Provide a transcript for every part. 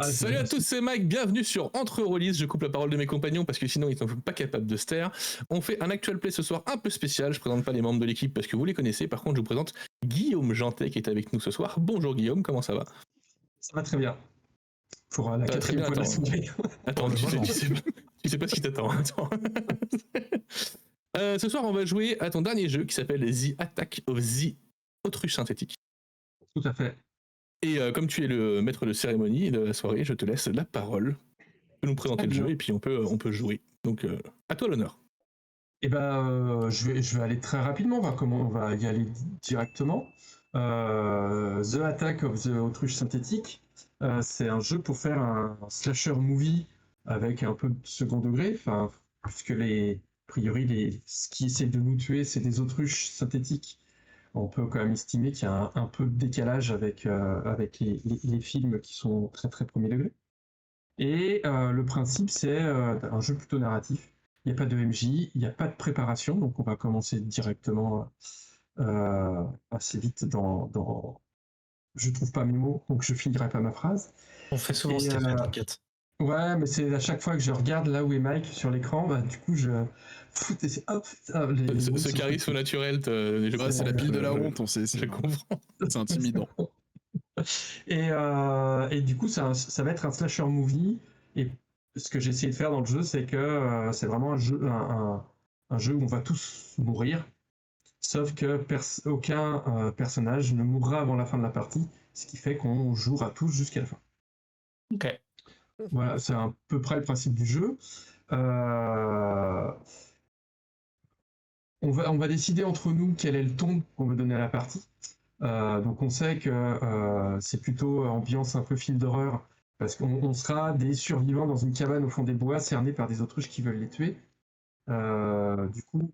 Salut à tous, c'est Mike, bienvenue sur Entre Release. Je coupe la parole de mes compagnons parce que sinon ils ne sont pas capables de se taire. On fait un actual play ce soir un peu spécial. Je présente pas les membres de l'équipe parce que vous les connaissez. Par contre, je vous présente Guillaume Jantet qui est avec nous ce soir. Bonjour Guillaume, comment ça va? Ça va très bien. Pour la quatrième fois de la soirée. Attends, tu sais pas ce qui t'attend. Attends. Ce soir, on va jouer à ton dernier jeu qui s'appelle The Attack of the Autruche Synthétique. Tout à fait. Et comme tu es le maître de cérémonie de la soirée, je te laisse la parole. Tu peux nous présenter le jeu et puis on peut jouer. Donc, à toi l'honneur. Eh ben, je vais aller très rapidement. On va y aller directement. The Attack of the Autruche Synthétique, c'est un jeu pour faire un slasher movie avec un peu de second degré. Enfin, puisque a priori, ce qui essaie de nous tuer, c'est des autruches synthétiques. On peut quand même estimer qu'il y a un peu de décalage avec les films qui sont très très premier degré. Et le principe, c'est un jeu plutôt narratif. Il n'y a pas de MJ, il n'y a pas de préparation, donc on va commencer directement assez vite dans... Je trouve pas mes mots, donc je finirai pas ma phrase. On fait souvent cet effet, t'inquiète. Ouais, mais c'est à chaque fois que je regarde là où est Mike sur l'écran, bah, du coup, je... Ce charisme naturel, c'est la pile de la honte, on sait. Je comprends. C'est intimidant. Et du coup, ça va être un slasher movie. Et ce que j'ai essayé de faire dans le jeu, c'est que c'est vraiment un jeu où on va tous mourir, sauf que aucun personnage ne mourra avant la fin de la partie, ce qui fait qu'on jouera tous jusqu'à la fin. Ok. Voilà, c'est à peu près le principe du jeu. On va décider entre nous quel est le ton qu'on veut donner à la partie. Donc on sait que c'est plutôt ambiance un peu film d'horreur, parce qu'on sera des survivants dans une cabane au fond des bois, cernés par des autruches qui veulent les tuer. Du coup,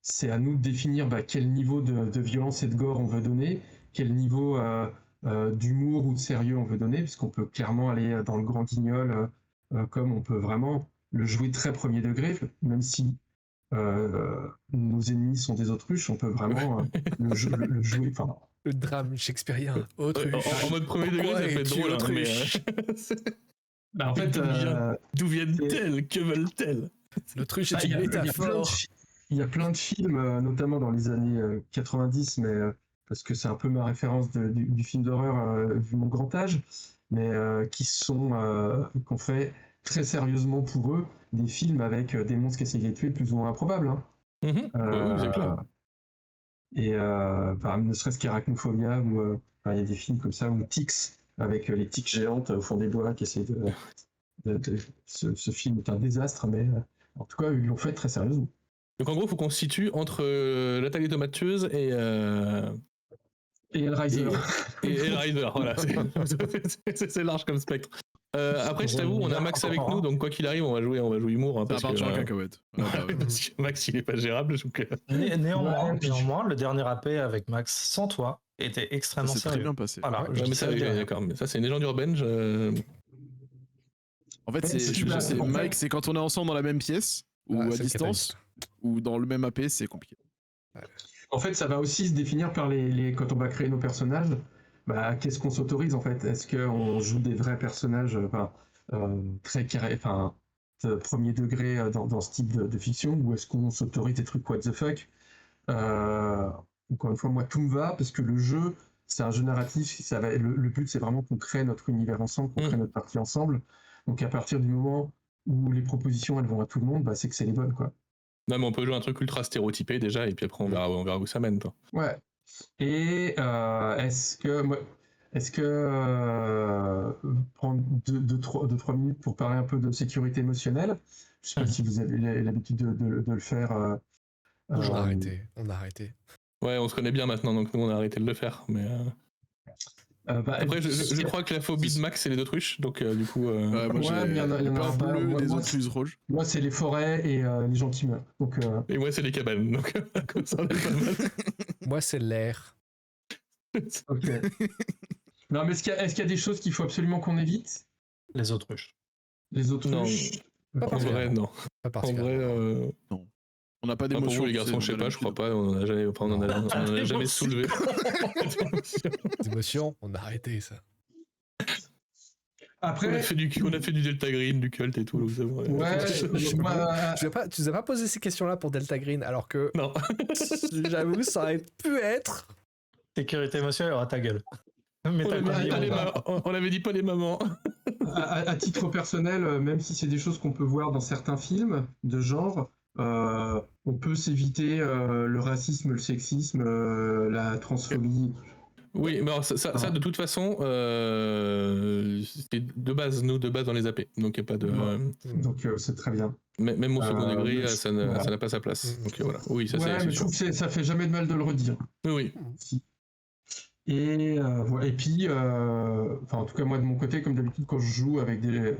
c'est à nous de définir quel niveau de violence et de gore on veut donner, quel niveau d'humour ou de sérieux on veut donner, puisqu'on peut clairement aller dans le grand guignol, comme on peut vraiment le jouer très premier degré, même si nos ennemis sont des autruches, on peut vraiment le jouer. Le drame shakespearien, autruche. En mode premier degré, ça peut être drôle. Autruche. En fait, d'où viennent-elles? Que veulent-elles? L'autruche est une métaphore. Il y a plein de films, notamment dans les années 90, mais parce que c'est un peu ma référence du film d'horreur vu mon grand âge, mais qu'on fait très sérieusement pour eux des films avec des monstres qui essayent de les tuer plus ou moins improbables. Hein. C'est clair. Et ne serait-ce qu'Arachnophobia, où il y a des films comme ça, ou Tix, avec les tiques géantes au fond des bois qui essayent ce film est un désastre, mais en tout cas, ils l'ont fait très sérieusement. Donc en gros, il faut qu'on se situe entre l'Atelier des tomates tueuses et Hellraiser. Et Hellraiser, voilà. C'est large comme spectre. Après, je t'avoue, on a Max avec nous, donc quoi qu'il arrive, on va jouer humour. Ça va partir en cacahuète. Parce que Max, il est pas gérable. Néanmoins, le dernier AP avec Max sans toi était extrêmement sérieux. Ça s'est très bien passé. Voilà, mais ça, d'accord. Mais ça, c'est une légende urbaine. En fait, c'est Mike, c'est quand on est ensemble dans la même pièce, ou à distance, ou dans le même AP, c'est compliqué. En fait, ça va aussi se définir par quand on va créer nos personnages. Qu'est-ce qu'on s'autorise en fait? Est-ce qu'on joue des vrais personnages très carrés, de premier degré dans ce type de fiction, ou est-ce qu'on s'autorise des trucs what the fuck? Encore une fois, moi tout me va parce que le jeu, c'est un jeu narratif. Le but, c'est vraiment qu'on crée notre univers ensemble, qu'on crée notre partie ensemble. Donc à partir du moment où les propositions elles vont à tout le monde, c'est que c'est les bonnes quoi. Non, mais on peut jouer un truc ultra stéréotypé déjà, et puis après on verra où ça mène. Toi. Ouais. Et est-ce que prendre 2-3 minutes pour parler un peu de sécurité émotionnelle? Je sais pas si vous avez l'habitude de le faire. On a arrêté. Ouais, on se connaît bien maintenant, donc nous on a arrêté de le faire. Mais après, je crois que la phobie de Max, c'est les autruches, donc du coup. Moi, il y en a bleu, les autruches rouges. Moi, c'est les forêts et les gens qui meurent. Donc, Et moi, c'est les cabanes, donc comme ça, on est pas mal. Moi, c'est l'air. Ok. Non, mais est-ce qu'il y a des choses qu'il faut absolument qu'on évite? Les autruches. Les autruches. En vrai, non. En vrai, non. On n'a pas d'émotion. d'émotion. Pour les garçons, je sais pas, je crois pas. On en a jamais soulevé. Des émotions, on a arrêté ça. Après, On a fait du Delta Green, du Cult et tout. Donc ouais, moi, Tu nous as pas posé ces questions-là pour Delta Green, alors que Non. j'avoue, ça aurait pu être. Sécurité émotionnelle, aura ta gueule. Mais On t'as avait, dit combien, pas les on va- on avait dit pas les mamans. à titre personnel, même si c'est des choses qu'on peut voir dans certains films de genre, on peut s'éviter le racisme, le sexisme, la transphobie. Oui, mais alors, ça, de toute façon, c'est de base dans les AP. Donc il n'y a pas de. Donc c'est très bien. Même au second degré, mais ça voilà. n'a pas sa place. Donc voilà. Oui, ça Ouais, c'est mais je sûr. trouve que ça fait jamais de mal de le redire. Oui. Si. Et puis, en tout cas moi de mon côté, comme d'habitude quand je joue avec des,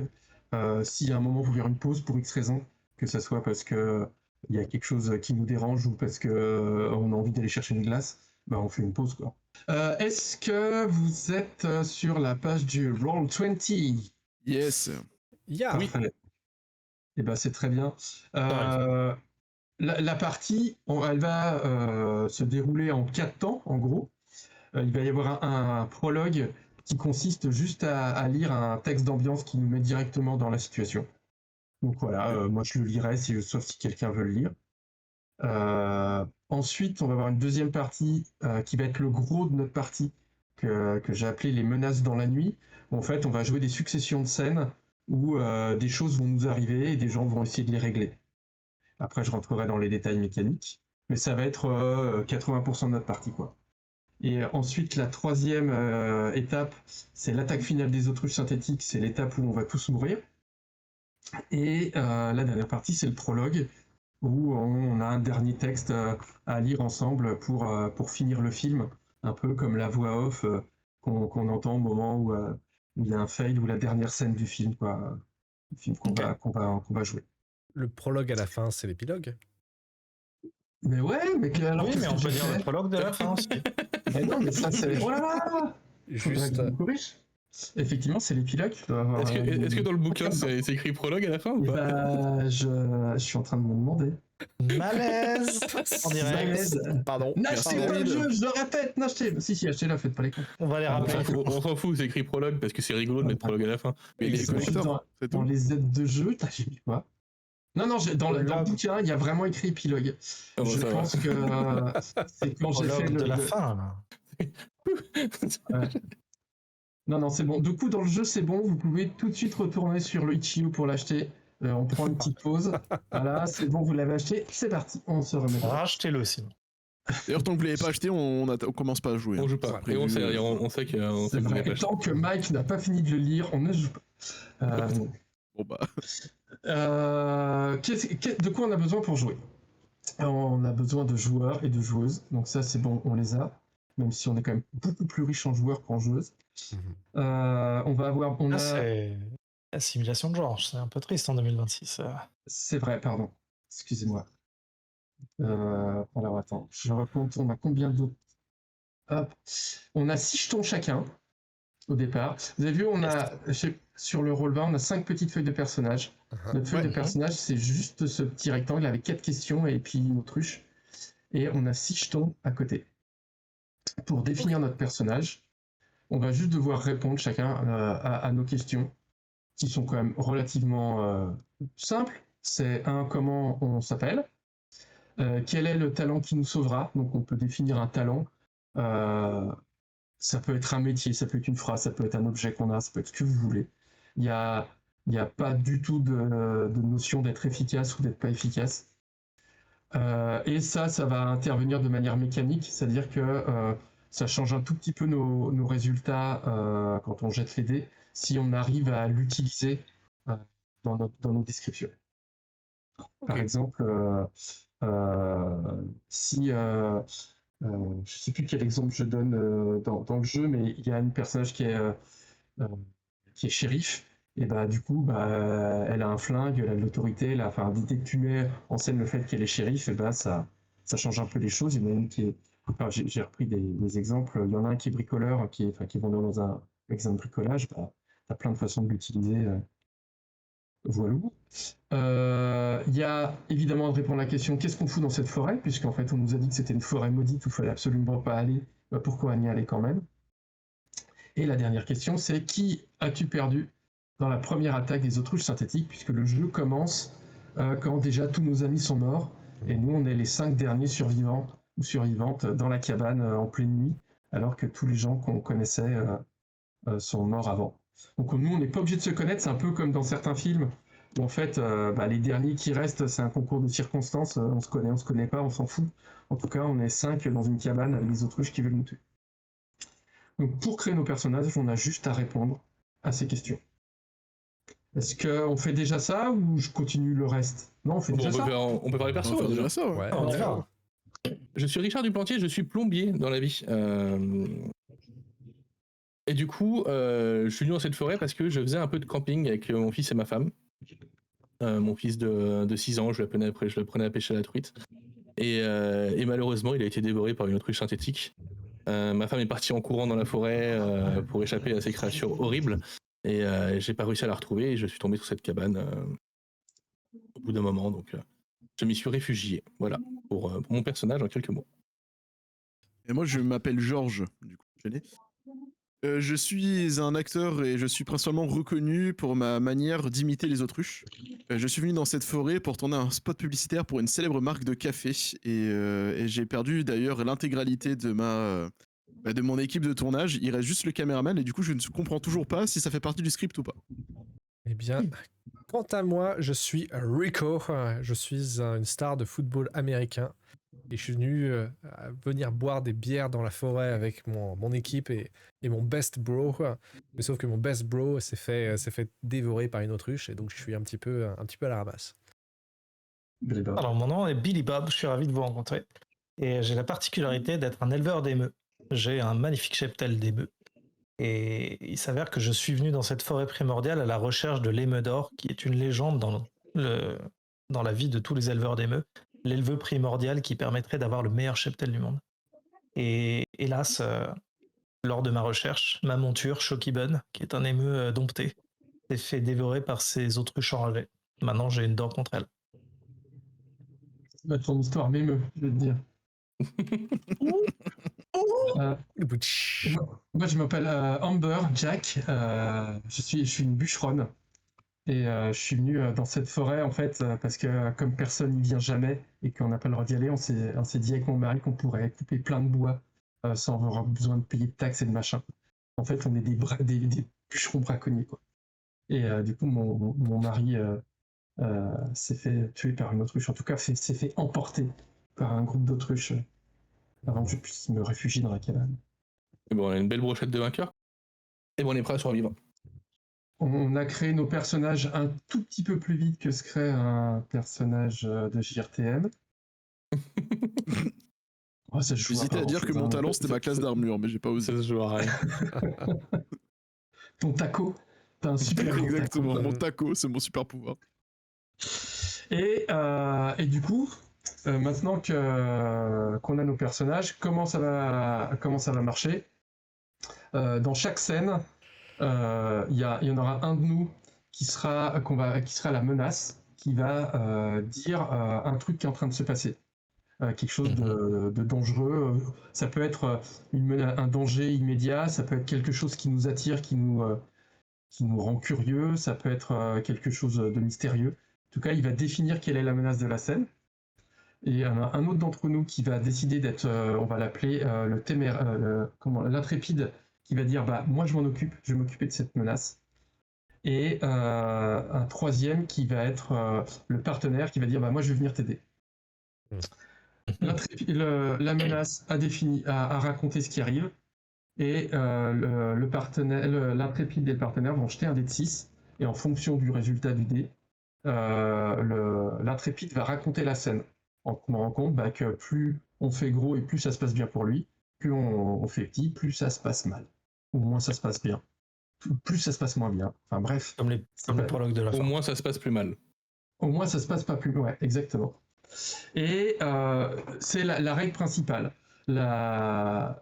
si à un moment vous faire une pause pour X raison, que ça soit parce que il y a quelque chose qui nous dérange ou parce que on a envie d'aller chercher une glace, bah on fait une pause quoi. Est-ce que vous êtes sur la page du Roll20? Yes. Yeah. Oui. Parfait. Et ben c'est très bien. La partie, elle va se dérouler en 4 temps en gros. Il va y avoir un prologue qui consiste juste à lire un texte d'ambiance qui nous met directement dans la situation. Donc voilà, moi je le lirai, sauf si quelqu'un veut le lire. Ensuite, on va avoir une deuxième partie qui va être le gros de notre partie, que j'ai appelé les menaces dans la nuit. En fait, on va jouer des successions de scènes où des choses vont nous arriver et des gens vont essayer de les régler. Après, je rentrerai dans les détails mécaniques, mais ça va être 80% de notre partie, quoi. Et ensuite, la troisième étape, c'est l'attaque finale des autruches synthétiques, c'est l'étape où on va tous mourir. Et la dernière partie, c'est le prologue, où on a un dernier texte à lire ensemble pour finir le film, un peu comme la voix off qu'on entend au moment où il y a un fade ou la dernière scène du film, quoi, le film qu'on va jouer. Le prologue à la fin, c'est l'épilogue. Mais ouais, mais alors Oui, qu'est-ce mais que on j'ai peut dire fait le prologue de la fin aussi. Mais non, mais ça c'est. Oh là là Juste. Faudrait que je me corrige. Effectivement, c'est l'épilogue. Tu dois avoir, Est-ce que dans le bouquin, c'est écrit prologue à la fin ou Eh pas bah, je suis en train de me demander. Malaise en direct. Malaise. Pardon. N'achetez pas le jeu, je le répète, n'achetez. Si, achetez-le, faites pas les cons. On va les rappeler. On s'en fout, c'est écrit prologue parce que c'est rigolo de mettre prologue à la fin. Mais les collecteurs, c'est Dans tout. les aides de jeu, j'ai mis quoi? Non, dans le bouquin, il y a vraiment écrit épilogue. Oh, Je ça va. pense que c'est quand j'ai fait Prologue de la le. fin, là. Ouais. Non, c'est bon. Du coup, dans le jeu, c'est bon. Vous pouvez tout de suite retourner sur le Itch.io pour l'acheter. On prend une petite pause. Voilà, c'est bon, vous l'avez acheté. C'est parti, on se remet. Rachetez-le sinon. D'ailleurs, tant que vous l'avez pas acheté, on commence pas à jouer. On joue pas. Et on sait qu'on C'est qu'on vrai. est pas Tant que Mike n'a pas fini de le lire, on ne joue pas. Bon bah. De quoi on a besoin pour jouer? On a besoin de joueurs et de joueuses. Donc ça, c'est bon, on les a. Même si on est quand même beaucoup plus riche en joueurs qu'en joueuses. On va avoir... C'est assimilation de genre. C'est un peu triste en 2026. C'est vrai, pardon. Excusez-moi. Alors attends, je raconte, on a combien d'autres? Hop. On a 6 jetons chacun au départ. Vous avez vu, sur le Roll20, on a 5 petites feuilles de personnages. Notre feuille de personnage, c'est juste ce petit rectangle avec 4 questions et puis une autruche. Et on a 6 jetons à côté. Pour définir notre personnage, on va juste devoir répondre chacun à nos questions, qui sont quand même relativement simples. C'est comment on s'appelle, quel est le talent qui nous sauvera. Donc on peut définir un talent. Ça peut être un métier, ça peut être une phrase, ça peut être un objet qu'on a, ça peut être ce que vous voulez. Il n'y a pas du tout de notion d'être efficace ou d'être pas efficace. Et ça va intervenir de manière mécanique, c'est-à-dire que ça change un tout petit peu nos résultats quand on jette les dés, si on arrive à l'utiliser dans nos descriptions. Par exemple, si... je ne sais plus quel exemple je donne dans le jeu, mais il y a une personnage qui est shérif, et bah du coup, elle a un flingue, elle a de l'autorité, dès que tu mets en scène le fait qu'elle est shérif, et ça change un peu les choses. Il y en a une qui est... j'ai repris des exemples. Il y en a un qui est bricoleur, qui est vendeur dans un magasin de bricolage. Tu as plein de façons de l'utiliser. Voilà. Il y a évidemment de répondre à la question qu'est-ce qu'on fout dans cette forêt, puisqu'en fait on nous a dit que c'était une forêt maudite où il fallait absolument pas aller. Pourquoi on y allait quand même? Et la dernière question, c'est qui as-tu perdu dans la première attaque des autruches synthétiques, puisque le jeu commence quand déjà tous nos amis sont morts, et nous on est les 5 derniers survivants ou survivantes dans la cabane en pleine nuit, alors que tous les gens qu'on connaissait sont morts avant. Donc nous on n'est pas obligé de se connaître, c'est un peu comme dans certains films, où en fait les derniers qui restent c'est un concours de circonstances, on se connaît pas, on s'en fout. En tout cas on est 5 dans une cabane avec des autruches qui veulent nous tuer. Donc pour créer nos personnages, on a juste à répondre à ces questions. Est-ce qu'on fait déjà ça ou je continue le reste? Non, on fait déjà ça. On peut parler perso. On va faire déjà. déjà ça, ouais. On y va. Je suis Richard Duplantier, je suis plombier dans la vie. Et du coup, je suis venu dans cette forêt parce que je faisais un peu de camping avec mon fils et ma femme. Mon fils de 6 ans, je le prenais à pêcher à la truite. Et malheureusement, il a été dévoré par une autruche synthétique. Ma femme est partie en courant dans la forêt pour échapper à ces créatures horribles. Et j'ai pas réussi à la retrouver et je suis tombé sur cette cabane au bout d'un moment. Donc je m'y suis réfugié. Voilà, pour mon personnage en quelques mots. Et moi, je m'appelle Georges, du coup, je suis un acteur et je suis principalement reconnu pour ma manière d'imiter les autruches. Je suis venu dans cette forêt pour tourner un spot publicitaire pour une célèbre marque de café et j'ai perdu d'ailleurs l'intégralité de de mon équipe de tournage. Il reste juste le caméraman et du coup je ne comprends toujours pas si ça fait partie du script ou pas. Eh bien, quant à moi, je suis Rico. Je suis une star de football américain. Et je suis venu venir boire des bières dans la forêt avec mon équipe et mon best bro. Mais sauf que mon best bro s'est fait dévorer par une autruche et donc je suis un petit peu à la ramasse. Alors mon nom est Billy Bob, je suis ravi de vous rencontrer. Et j'ai la particularité d'être un éleveur d'émeux. J'ai un magnifique cheptel d'émeux. Et il s'avère que je suis venu dans cette forêt primordiale à la recherche de l'émeu d'or, qui est une légende dans la vie de tous les éleveurs d'émeux. L'éleveur primordial qui permettrait d'avoir le meilleur cheptel du monde. Et hélas, lors de ma recherche, ma monture, Shokiben, qui est un émeu dompté, s'est fait dévorer par ces autruches enragées. Maintenant, j'ai une dent contre elle. C'est ton histoire m'émeut, je vais te dire. Moi, je m'appelle Amber Jack. Je suis une bûcheronne. Et je suis venu dans cette forêt en fait parce que comme personne n'y vient jamais et qu'on n'a pas le droit d'y aller, on s'est dit avec mon mari qu'on pourrait couper plein de bois sans avoir besoin de payer de taxes et de machin. En fait, on est des bûcherons braconniers quoi. Et du coup, mon mari s'est fait tuer par une autruche. En tout cas, s'est fait emporter par un groupe d'autruches avant que je puisse me réfugier dans la cabane. Et bon, on a une belle brochette de vainqueurs. Et bon, on est prêt à survivre. On a créé nos personnages un tout petit peu plus vite que se crée un personnage de JRTM. J'hésitais à dire que mon talent c'était ma classe d'armure, mais j'ai pas osé. Ça se joue à rien. Ton taco, t'as un super gros Exactement, taco. mon taco, c'est mon super pouvoir. Et du coup, maintenant qu'on a nos personnages, comment ça va marcher? Dans chaque scène, il y en aura un de nous qui sera la menace, qui va dire un truc qui est en train de se passer, quelque chose de dangereux. Ça peut être un danger immédiat, ça peut être quelque chose qui nous attire, qui nous rend curieux, ça peut être quelque chose de mystérieux. En tout cas, il va définir quelle est la menace de la scène. Et un autre d'entre nous qui va décider d'être, on va l'appeler l'intrépide, qui va dire moi je vais m'occuper de cette menace. Et un troisième qui va être le partenaire qui va dire moi je vais venir t'aider. La menace a raconté ce qui arrive et l'intrépide et le partenaire vont jeter un dé de 6 et en fonction du résultat du dé, l'intrépide va raconter la scène en rendant compte que plus on fait gros et plus ça se passe bien pour lui, plus on fait petit, plus ça se passe mal. Ou moins ça se passe bien. Plus ça se passe moins bien. Enfin bref. Comme le prologue de la fin. Au moins ça se passe plus mal. Au moins ça se passe pas plus mal. Ouais, exactement. Et c'est la règle principale. Le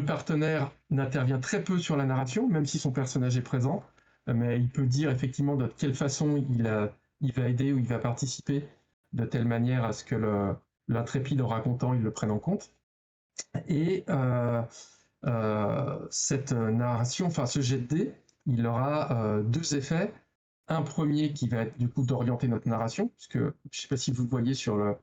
partenaire n'intervient très peu sur la narration, même si son personnage est présent. Mais il peut dire effectivement de quelle façon il va aider ou il va participer de telle manière à ce que l'intrépide en racontant, il le prenne en compte. Et cette narration, enfin ce jet de dés, il aura deux effets. Un premier qui va être du coup d'orienter notre narration, puisque je ne sais pas si vous le voyez sur le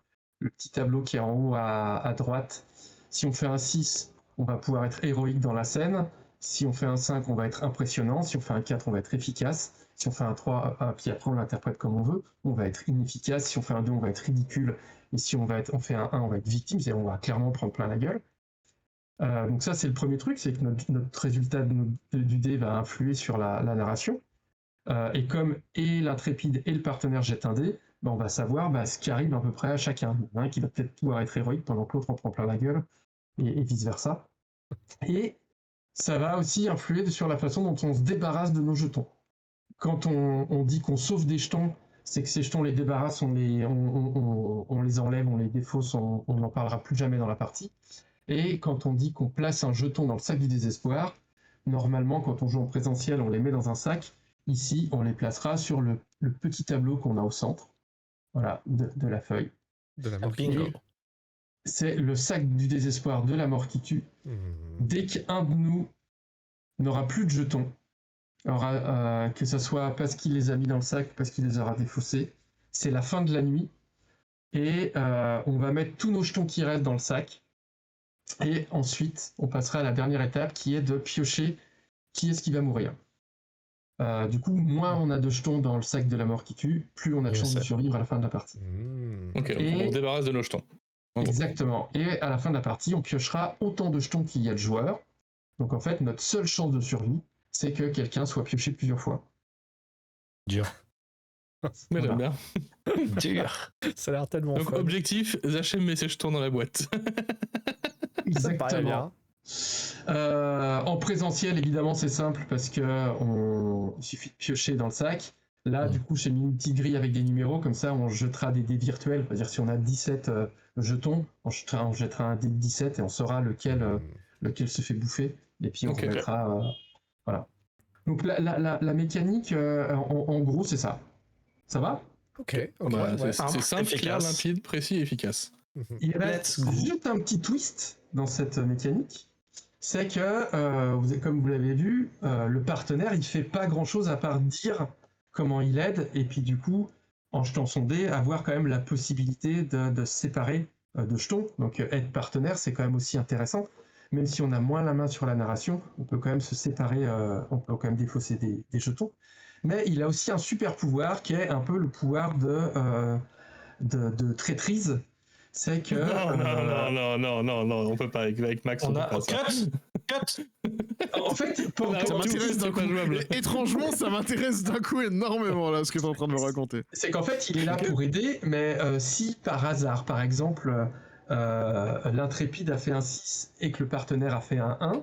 petit tableau qui est en haut à droite. Si on fait un 6, on va pouvoir être héroïque dans la scène. Si on fait un 5, on va être impressionnant. Si on fait un 4, on va être efficace. Si on fait un 3, puis après on l'interprète comme on veut, on va être inefficace. Si on fait un 2, on va être ridicule. Et si on fait un 1, on va être victime, c'est-à-dire on va clairement prendre plein la gueule. Donc ça, c'est le premier truc, c'est que notre résultat du dé va influer sur la narration. Et comme et l'intrépide et le partenaire jettent un dé, on va savoir ce qui arrive à peu près à chacun. Il y en a un qui va peut-être pouvoir être héroïque pendant que l'autre en prend plein la gueule, et vice-versa. Et ça va aussi influer sur la façon dont on se débarrasse de nos jetons. Quand on dit qu'on sauve des jetons, c'est que ces jetons, on les débarrasse, on les enlève, on les défausse, on n'en parlera plus jamais dans la partie. Et quand on dit qu'on place un jeton dans le sac du désespoir, normalement, quand on joue en présentiel, on les met dans un sac. Ici, on les placera sur le petit tableau qu'on a au centre, voilà, de la feuille. De la mort qui Bingo. tue. C'est le sac du désespoir de la mort qui tue. Dès qu'un de nous n'aura plus de jetons, que ce soit parce qu'il les a mis dans le sac, parce qu'il les aura défaussés, c'est la fin de la nuit. Et on va mettre tous nos jetons qui restent dans le sac. Et ensuite, on passera à la dernière étape qui est de piocher qui est-ce qui va mourir. Du coup, moins on a de jetons dans le sac de la mort qui tue, plus on a de chances de survivre à la fin de la partie. Ok, Et- on se débarrasse de nos jetons. En gros. Exactement. Et à la fin de la partie, on piochera autant de jetons qu'il y a de joueurs. Donc en fait, notre seule chance de survie, c'est que quelqu'un soit pioché plusieurs fois. Dur. Mais j'aime Voilà. bien. Dur. Ça a l'air tellement Donc fun. objectif, Zachem met ses jetons dans la boîte. Ça me paraît bien. En présentiel, évidemment, c'est simple parce que il suffit de piocher dans le sac. Là, du coup, j'ai mis une petite grille avec des numéros, comme ça, on jettera des dés virtuels. C'est-à-dire, si on a 17 jetons, on jettera un dé de 17 et on saura lequel se fait bouffer. Et puis, on Ok. remettra. Voilà. Donc, la mécanique, en gros, c'est ça. Ça va? Ok, Bah, ouais. c'est simple, clair, efficace. limpide, précis et efficace. Il reste Let's go. juste un petit twist dans cette mécanique, c'est que, comme vous l'avez vu, le partenaire, il fait pas grand-chose à part dire comment il aide, et puis du coup, en jetant son dé, avoir quand même la possibilité de se séparer de jetons. Donc être partenaire, c'est quand même aussi intéressant. Même si on a moins la main sur la narration, on peut quand même se séparer, on peut quand même défausser des jetons. Mais il a aussi un super pouvoir qui est un peu le pouvoir de traîtrise. C'est que. Non, on peut pas avec Max. On peut a pas ça. cut. En fait, On a Ça tout, m'intéresse c'est d'un pas coup. jouable. Étrangement, ça m'intéresse d'un coup énormément là, ce que tu es en train de me raconter. c'est qu'en fait, il est là pour aider, mais si par hasard, par exemple, l'intrépide a fait un 6 et que le partenaire a fait un 1,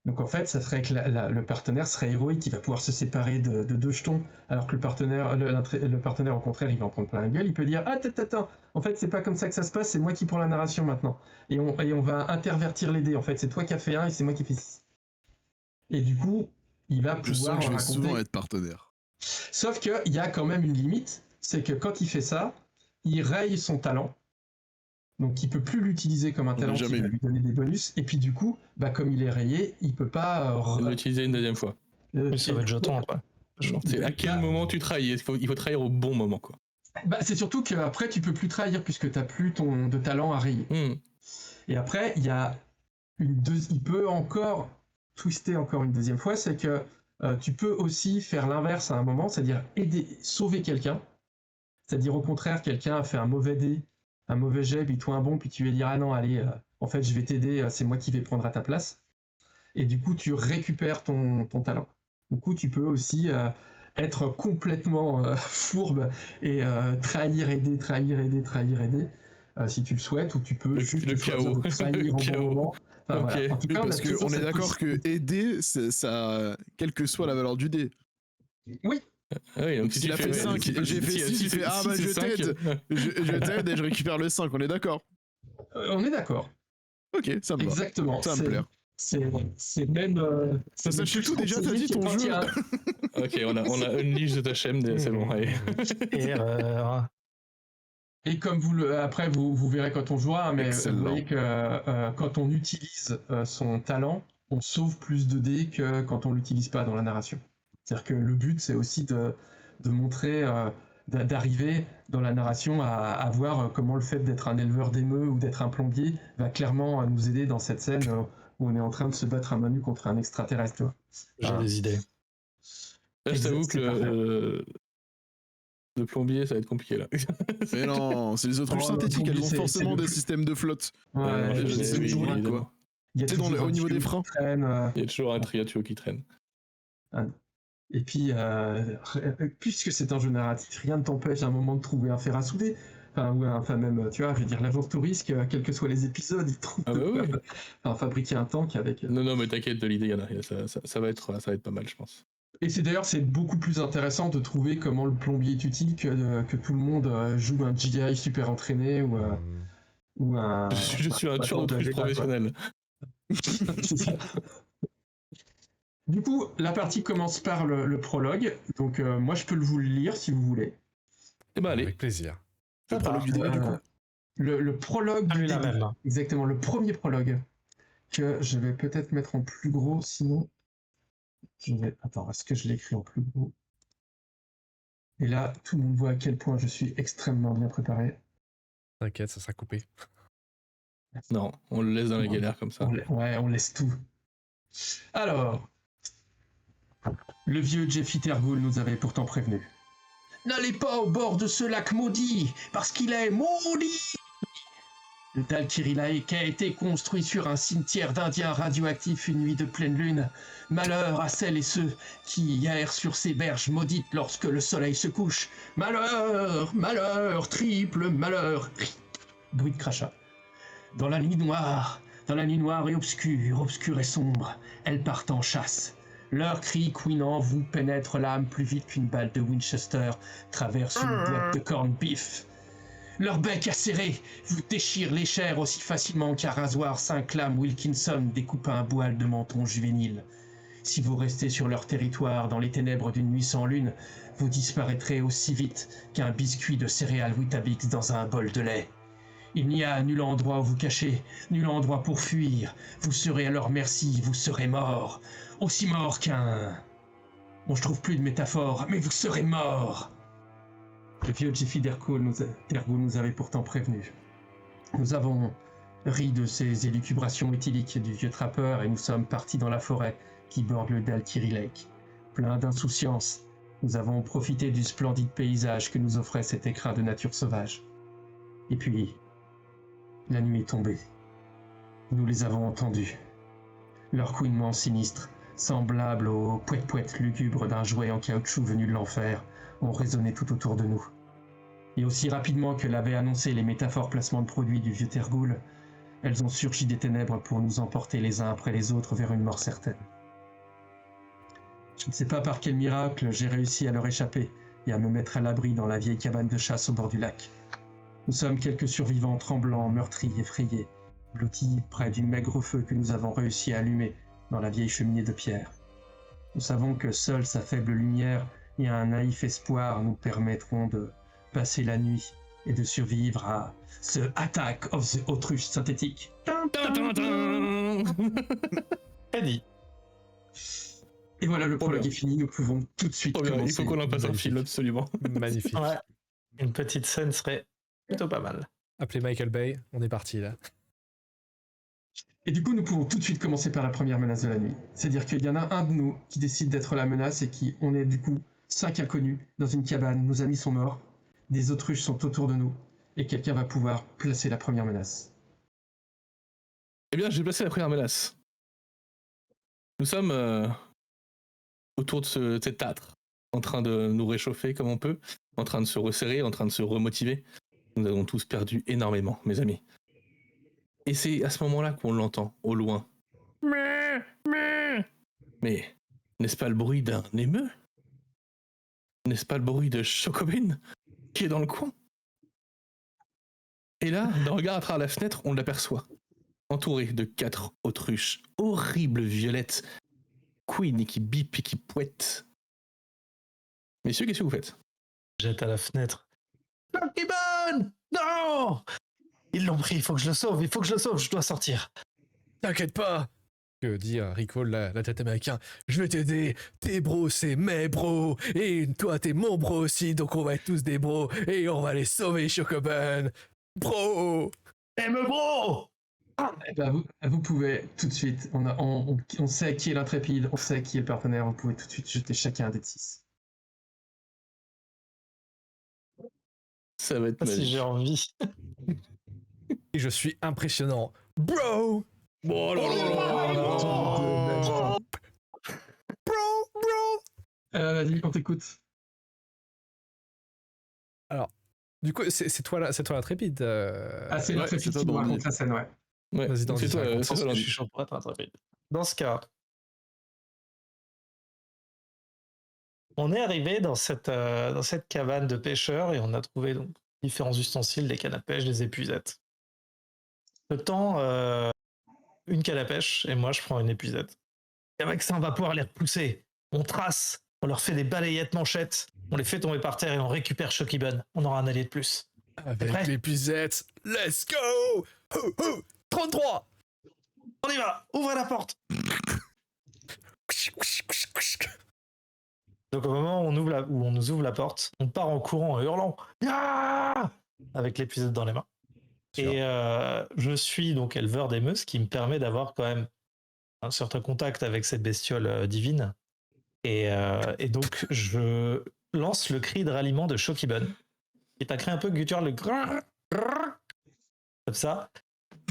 donc en fait, ça ferait que le partenaire serait héroïque, il va pouvoir se séparer de deux jetons, alors que le partenaire, au contraire, il va en prendre plein la gueule, il peut dire « Ah, attends, en fait, c'est pas comme ça que ça se passe, c'est moi qui prends la narration maintenant. » Et on va intervertir les dés, en fait, c'est toi qui as fait 1 et c'est moi qui fais 6. Et du coup, il va Je pouvoir sens que je vais raconter... souvent être partenaire. Sauf qu'il y a quand même une limite, c'est que quand il fait ça, il raye son talent. Donc il peut plus l'utiliser comme un On l'a talent qui jamais va vu. lui donner des bonus. Et puis du coup, comme il est rayé, il peut pas... On va l'utiliser une deuxième fois. Ça va être jeton après. C'est à quel moment tu trahis? Il faut trahir au bon moment, quoi. C'est surtout qu'après, tu peux plus trahir puisque tu n'as plus de talent à rayer. Et après, il peut encore twister encore une deuxième fois, c'est que tu peux aussi faire l'inverse à un moment, c'est-à-dire sauver quelqu'un. C'est-à-dire au contraire, quelqu'un a fait un mauvais dé, un mauvais jet, puis toi un bon, puis tu vas dire ah non, allez, en fait je vais t'aider, c'est moi qui vais prendre à ta place. Et du coup, tu récupères ton talent. Du coup, tu peux aussi être complètement fourbe et trahir, aider, si tu le souhaites, ou tu peux juste le choisir chaos. de trahir Le au bon chaos. moment. Enfin, Ok. voilà. En tout Oui, cas, parce toujours qu'on est cette d'accord que possibilité. aider, ça, quelle que soit la valeur du dé. Oui, Ah oui, donc si S'il tu a fais fait 5 et j'ai fait 6, il fait ah bah je t'aide. Je t'aide et je récupère le 5, on est d'accord. on est d'accord. Ok, ça me va. Exactement. Ça me plaît. C'est même. Ça c'est même sait plus tout déjà, t'as dit ton conseillé jeu. Ok, on a Unleash de Tachem, c'est bon, allez. Erreur. Et comme après vous verrez quand on jouera, mais Excellent. vous voyez que quand on utilise son talent, on sauve plus de dés que quand on l'utilise pas dans la narration. C'est-à-dire que le but, c'est aussi de montrer, d'arriver dans la narration à voir comment le fait d'être un éleveur d'émeux ou d'être un plombier va clairement nous aider dans cette scène où on est en train de se battre à main nue contre un extraterrestre. Tu vois. J'ai des idées. Là, je t'avoue que C'est parfait. le plombier, ça va être compliqué là. Mais non, c'est les autruches Oh, synthétiques, elles ont c'est forcément le des plus- systèmes de flotte. Ouais, Ouais, c'est oui, toujours là, quoi. évidemment. Il y a Tu sais, toujours au un niveau tuyau des qui freins. traîne, Il y a toujours un triatio qui traîne. et puis, puisque c'est un jeu narratif, rien ne t'empêche à un moment de trouver un fer à souder. Enfin, même, tu vois, je veux dire, l'agence touriste, quels que soient les épisodes, ils trouvent Ah bah oui. fabriquer un tank avec. Non, mais t'inquiète, de l'idée, il y en a. Ça va être pas mal, je pense. Et c'est beaucoup plus intéressant de trouver comment le plombier est utile que tout le monde joue un GI super entraîné ou un. Je suis un tueur d'autruche professionnel. C'est ça. Du coup, la partie commence par le prologue. Donc, moi, je peux vous le lire si vous voulez. Eh ben, allez. Avec plaisir. Le prologue du début, du coup. Le prologue du Celui-là début. même. Exactement, le premier prologue. Que je vais peut-être mettre en plus gros, sinon. Attends, est-ce que je l'écris en plus gros? Et là, tout le monde voit à quel point je suis extrêmement bien préparé. T'inquiète, ça sera coupé. Non, on le laisse dans la galère comme ça. On laisse tout. Alors, le vieux Jeffy Tergoul nous avait pourtant prévenu. N'allez pas au bord de ce lac maudit, parce qu'il est maudit. Le Dal Kirilaik a été construit sur un cimetière d'Indiens radioactifs une nuit de pleine lune. Malheur à celles et ceux qui errent sur ces berges maudites lorsque le soleil se couche. Malheur, malheur, triple malheur. Bruit de crachat. Dans la nuit noire et obscure et sombre, elles partent en chasse. Leurs cris couinants vous pénètrent l'âme plus vite qu'une balle de Winchester traverse une boîte de corned beef. Leur bec acéré vous déchire les chairs aussi facilement qu'un rasoir Saint-Clam Wilkinson découpe un boile de menton juvénile. Si vous restez sur leur territoire dans les ténèbres d'une nuit sans lune, vous disparaîtrez aussi vite qu'un biscuit de céréales Weetabix dans un bol de lait. Il n'y a nul endroit où vous cacher, nul endroit pour fuir. Vous serez à leur merci, vous serez mort. Aussi mort qu'un... Bon, je trouve plus de métaphore, mais vous serez mort. Le vieux Jeffy Tergoul nous avait pourtant prévenu. Nous avons ri de ces élucubrations éthyliques du vieux trappeur et nous sommes partis dans la forêt qui borde le Dal Kirilaik. Plein d'insouciance, nous avons profité du splendide paysage que nous offrait cet écrin de nature sauvage. Et puis, la nuit est tombée. Nous les avons entendus. Leur couinement sinistre, semblable au pouet-pouet lugubre d'un jouet en caoutchouc venu de l'enfer, ont résonné tout autour de nous. Et aussi rapidement que l'avaient annoncé les métaphores placements de produits du vieux Tergoul, elles ont surgi des ténèbres pour nous emporter les uns après les autres vers une mort certaine. Je ne sais pas par quel miracle j'ai réussi à leur échapper et à me mettre à l'abri dans la vieille cabane de chasse au bord du lac. Nous sommes quelques survivants tremblants, meurtris, effrayés, blottis près du maigre feu que nous avons réussi à allumer dans la vieille cheminée de pierre. Nous savons que seule sa faible lumière et un naïf espoir nous permettront de passer la nuit et de survivre à ce Attack of the Autruche synthétique. Eddie. Et voilà, le prologue bien. est fini, nous pouvons tout de suite Oh, bien, commencer. il faut qu'on en passe un Magnifique. film, absolument. Magnifique. Ouais. Une petite scène serait plutôt pas mal. Appelez Michael Bay, on est parti là. Et du coup, nous pouvons tout de suite commencer par la première menace de la nuit. C'est-à-dire qu'il y en a un de nous qui décide d'être la menace et on est du coup 5 inconnus dans une cabane, nos amis sont morts, des autruches sont autour de nous, et quelqu'un va pouvoir placer la première menace. Eh bien, j'ai placé la première menace. Nous sommes autour de cet âtre, en train de nous réchauffer comme on peut, en train de se resserrer, en train de se remotiver. Nous avons tous perdu énormément, mes amis. Et c'est à ce moment-là qu'on l'entend, au loin. Mais n'est-ce pas le bruit d'un émeu? N'est-ce pas le bruit de Chocobin qui est dans le coin? Et là, d'un regard à travers la fenêtre, on l'aperçoit, entouré de 4 autruches horribles violettes, queen et qui bipent et qui pouettent. Messieurs, qu'est-ce que vous faites? Jette à la fenêtre. Pokéball! Non! Ils l'ont pris, il faut que je le sauve, je dois sortir. T'inquiète pas, que dit Rico, la tête américain. Je vais t'aider, tes bros c'est mes bros, et toi t'es mon bro aussi, donc on va être tous des bros, et on va les sauver, Chocoban. Bro. bro. Eh ben, vous pouvez tout de suite, on sait qui est l'intrépide, on sait qui est le partenaire, vous pouvez tout de suite jeter chacun un dé de 6. Ça va être Si magique. j'ai envie. Et je suis impressionnant. Bro. Oh là là. Bro. Vas-y, on t'écoute. Du coup, c'est toi l'intrépide. C'est ouais, l'intrépide c'est toi, qui nous Dandy. raconte la scène, ouais. Ouais, Vas-y, donc c'est toi, raconte. c'est toi, Je Landy. suis chaud pour être intrépide. Dans ce cas, on est arrivé dans cette cabane de pêcheurs et on a trouvé donc différents ustensiles, des cannes à pêche, des épuisettes. Le temps, une canne à pêche et moi je prends une épuisette. Et avec ça, on va pouvoir les repousser. On trace, on leur fait des balayettes manchettes, on les fait tomber par terre et on récupère Shocky Bun. On aura un allié de plus. Avec prêt l'épuisette. Let's go. 33. On y va, ouvrez la porte. Donc au moment où on nous ouvre la porte, on part en courant, en hurlant ah avec l'épuisette dans les mains. Sûr. Et je suis donc éleveur d'émeux, ce qui me permet d'avoir quand même un certain contact avec cette bestiole divine. Et donc je lance le cri de ralliement de Shocky Bun, qui est un cri un peu guttural, le grrr, grrr, comme ça.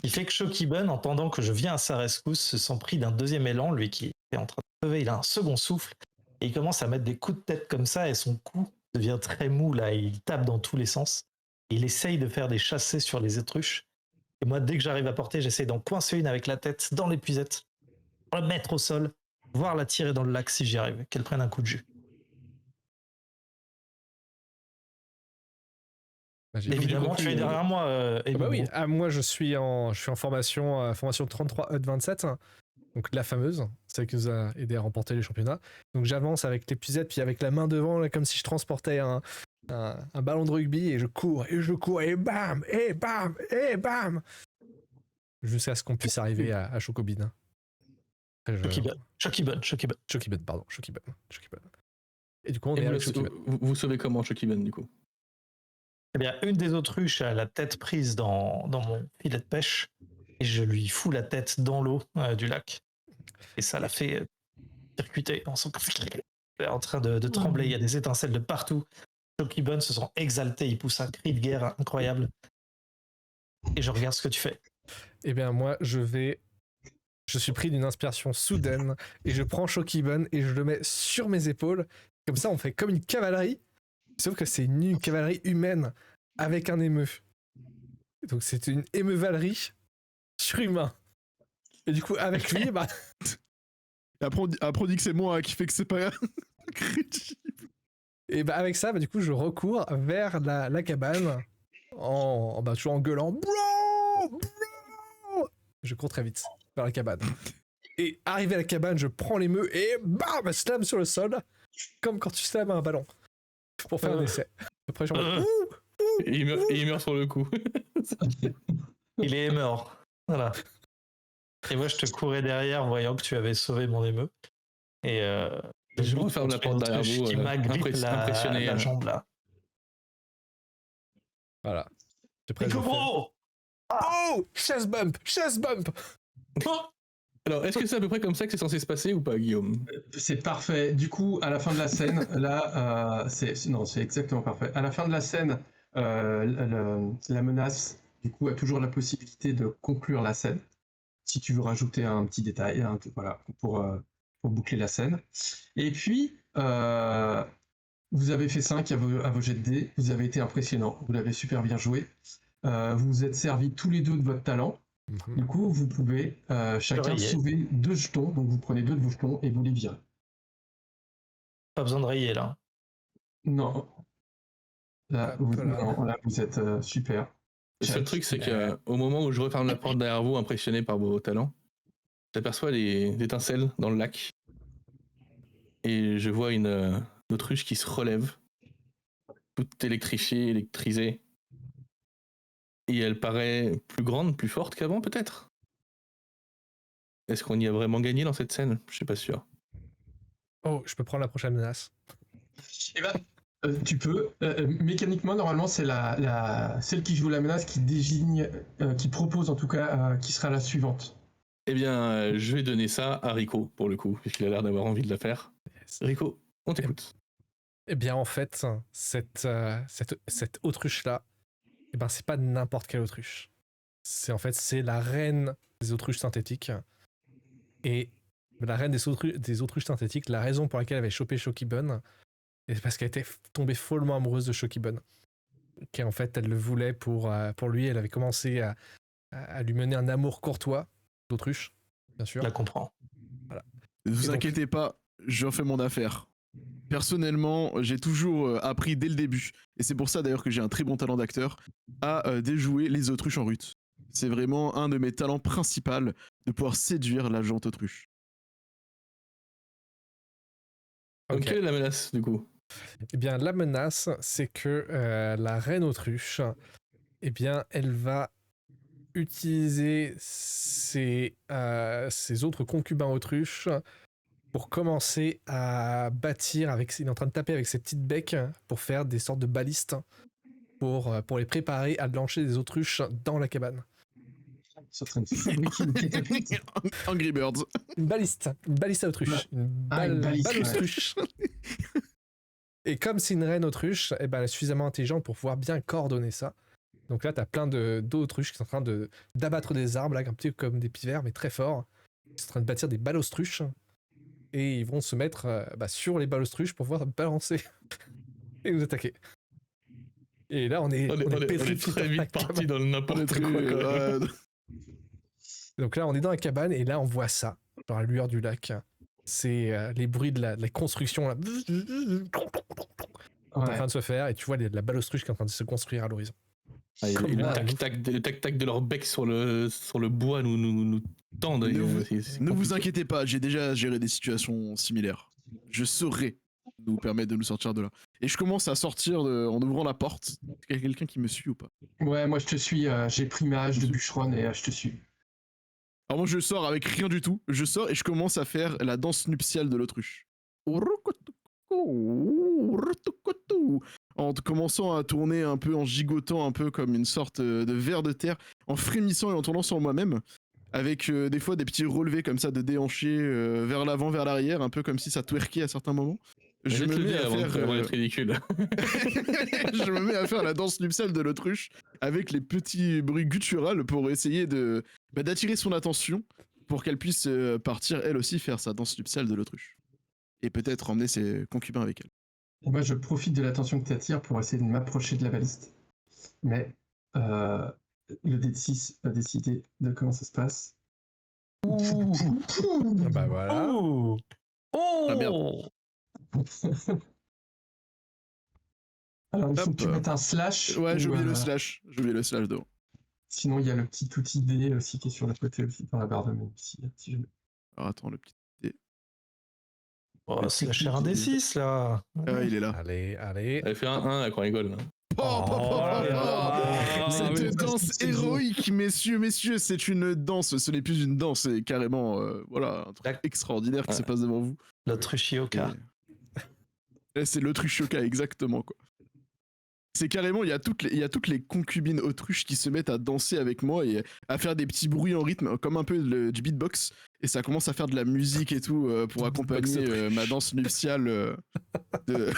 Il fait que Shocky Bun, entendant que je viens à sa rescousse, se sent pris d'un deuxième élan, lui qui est en train de lever, il a un second souffle, et il commence à mettre des coups de tête comme ça, et son cou devient très mou, là, il tape dans tous les sens. Il essaye de faire des chassés sur les autruches, et moi, dès que j'arrive à porter, j'essaye d'en coincer une avec la tête dans l'épuisette, la mettre au sol, voire la tirer dans le lac si j'y arrive, qu'elle prenne un coup de jus. Évidemment, tu es derrière moi. Bah oui, moi je suis en formation 33 27, donc la fameuse, celle qui nous a aidé à remporter les championnats. Donc j'avance avec l'épuisette, puis avec la main devant, là, comme si je transportais un ballon de rugby, et je cours, et bam, et bam, et bam, jusqu'à ce qu'on puisse arriver à Chocobin. Shocky Bun. Et du coup, on Et est avec Shocky Bun. vous sauvez comment Shocky Bun du coup? Eh bien, une des autruches a la tête prise dans mon filet de pêche et je lui fous la tête dans l'eau du lac. Et ça l'a fait circuiter. Elle est en train de trembler, il y a des étincelles de partout. Shocky Bun se sent exalté, il pousse un cri de guerre incroyable. Et je regarde ce que tu fais. Eh bien, moi, je suis pris d'une inspiration soudaine et je prends Shocky Bun et je le mets sur mes épaules. Comme ça, on fait comme une cavalerie. Sauf que c'est une cavalerie humaine avec un émeu. Donc c'est une émeuvalerie surhumain. Et du coup, avec lui, bah. Et après, on dit que c'est moi qui fait que c'est pas crédible. Et bah, avec ça, bah, du coup, je recours vers la cabane toujours en gueulant Bro! Je cours très vite vers la cabane. Et arrivé à la cabane, je prends l'émeu et bam! Slam sur le sol, comme quand tu slams un ballon. Pour faire un essai. Après, Et il meurt sur le coup. Il est mort. Voilà. Et moi, je te courais derrière, voyant que tu avais sauvé mon émeu. Et je referme la porte derrière vous. Qui m'agrippe impressionné. la jambe là. Voilà. Oh, chest bump. Alors, est-ce que c'est à peu près comme ça que c'est censé se passer ou pas, Guillaume? C'est parfait. Du coup, à la fin de la scène, là, c'est exactement parfait. À la fin de la scène, la menace, du coup, a toujours la possibilité de conclure la scène. Si tu veux rajouter un petit détail, voilà, pour boucler la scène. Et puis, vous avez fait 5 à vos jets de dés. Vous avez été impressionnant. Vous l'avez super bien joué. Vous vous êtes servis tous les deux de votre talent. Du coup, vous pouvez chacun sauver 2 jetons, donc vous prenez 2 de vos jetons et vous les virez. Pas besoin de rayer là. Non. Là, vous êtes super. Le seul truc, c'est qu'au moment où je referme la porte derrière vous, impressionné par vos talents, j'aperçois des étincelles dans le lac. Et je vois une autruche qui se relève, toute électrifiée, électrisée. Et elle paraît plus grande, plus forte qu'avant, peut-être? est-ce qu'on y a vraiment gagné dans cette scène? Je suis pas sûr. Oh, je peux prendre la prochaine menace. Eh ben, tu peux. Mécaniquement, normalement, c'est celle qui joue la menace qui désigne, qui propose en tout cas, qui sera la suivante. Eh bien, je vais donner ça à Rico, pour le coup, puisqu'il a l'air d'avoir envie de la faire. Rico, on t'écoute. Eh bien, en fait, cette autruche-là, eh ben, c'est pas n'importe quelle autruche. C'est la reine des autruches synthétiques. Et la reine des autruches synthétiques, la raison pour laquelle elle avait chopé Shokibun, c'est parce qu'elle était tombée follement amoureuse de Shokibun. En fait, elle le voulait pour lui. Elle avait commencé à lui mener un amour courtois d'autruche, bien sûr. Je la comprends. Voilà. Ne vous Et donc- inquiétez pas, j'en fais mon affaire. Personnellement, j'ai toujours appris dès le début, et c'est pour ça d'ailleurs que j'ai un très bon talent d'acteur, à déjouer les autruches en rut. C'est vraiment un de mes talents principaux de pouvoir séduire la gente autruche. Donc, Ok. quelle est la menace, du coup? Eh bien, la menace, c'est que la reine autruche, eh bien, elle va utiliser ses autres concubins autruches pour commencer à bâtir il est en train de taper avec ses petites becs pour faire des sortes de balistes pour les préparer à lancer des autruches dans la cabane. Ils sont en train de fabriquer une catapulte. Angry Birds. Une baliste à autruche. Une une baliste, balle ouais. autruche. Et comme c'est une reine autruche, eh ben, elle est suffisamment intelligente pour pouvoir bien coordonner ça. Donc là, t'as plein d'autruches qui sont en train d'abattre des arbres, là, un petit peu comme des pivers, mais très forts. Ils sont en train de bâtir des balaustruches. Et ils vont se mettre sur les balaustruches pour pouvoir balancer et nous attaquer. Et là, on est pétrifiés très dans la vite parti cabane. dans le n'importe quoi. Quand même. Donc là, on est dans la cabane et là, on voit ça, dans la lueur du lac. C'est les bruits de la construction là, en train de se faire, et tu vois la balaustruche qui est en train de se construire à l'horizon. Ah, et Comme le moi, tac-tac de leur bec sur le bois nous tendent. Ne vous inquiétez pas, j'ai déjà géré des situations similaires. Je saurai nous permettre de nous sortir de là. Et je commence à sortir en ouvrant la porte. Est-ce qu'il y a quelqu'un qui me suit ou pas? Ouais, moi je te suis. J'ai pris ma hache de bûcheron et je te suis. Alors moi je sors avec rien du tout. Je sors et je commence à faire la danse nuptiale de l'autruche. En commençant à tourner un peu, en gigotant un peu comme une sorte de ver de terre, en frémissant et en tournant sur moi-même, avec des fois des petits relevés comme ça de déhanchés vers l'avant, vers l'arrière, un peu comme si ça twerkait à certains moments. Je me mets à faire être ridicule. je me mets à faire la danse nuptiale de l'autruche avec les petits bruits gutturales pour essayer d'attirer son attention pour qu'elle puisse partir elle aussi faire sa danse nuptiale de l'autruche. Et peut-être emmener ses concubins avec elle. Et moi je profite de l'attention que tu attires pour essayer de m'approcher de la baliste. Mais le dé de 6 va décider de comment ça se passe. Bah voilà. Oh, Ah, merde. Alors il faut Hop. que tu mettes un slash. Ouais, j'ai ou, oublié le slash. J'ai oublié le slash devant. Sinon il y a le petit outil dé aussi qui est sur le côté aussi dans la barre de menu. Si jamais. Alors attends, le petit. Oh, c'est la chair un des 6 là. Ah, il est là. Allez. Elle fait un 1 là quand on rigole. Là. Cette danse héroïque, messieurs, c'est une danse. Ce n'est plus une danse, c'est carrément voilà, un truc extraordinaire qui se passe devant vous. L'autruchioka. Et c'est l'autruchioka, exactement quoi. C'est carrément, il y a toutes les concubines autruches qui se mettent à danser avec moi et à faire des petits bruits en rythme, comme un peu du beatbox. Et ça commence à faire de la musique et tout pour accompagner ma danse nuptiale de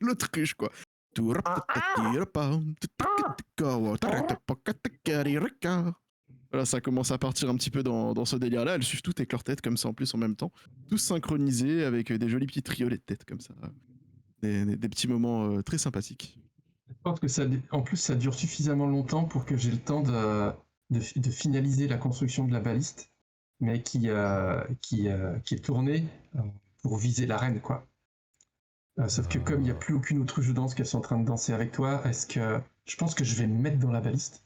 l'autruche, quoi. Voilà, ça commence à partir un petit peu dans ce délire-là. Elles suivent toutes avec leur tête comme ça en plus en même temps. Tous synchronisés avec des jolis petits triolets de tête comme ça. Des petits moments très sympathiques. Je pense que en plus ça dure suffisamment longtemps pour que j'ai le temps de finaliser la construction de la baliste, mais qui est tournée pour viser l'arène, quoi. Sauf que comme il n'y a plus aucune autruche de danse qui sont en train de danser avec toi, je pense que je vais me mettre dans la baliste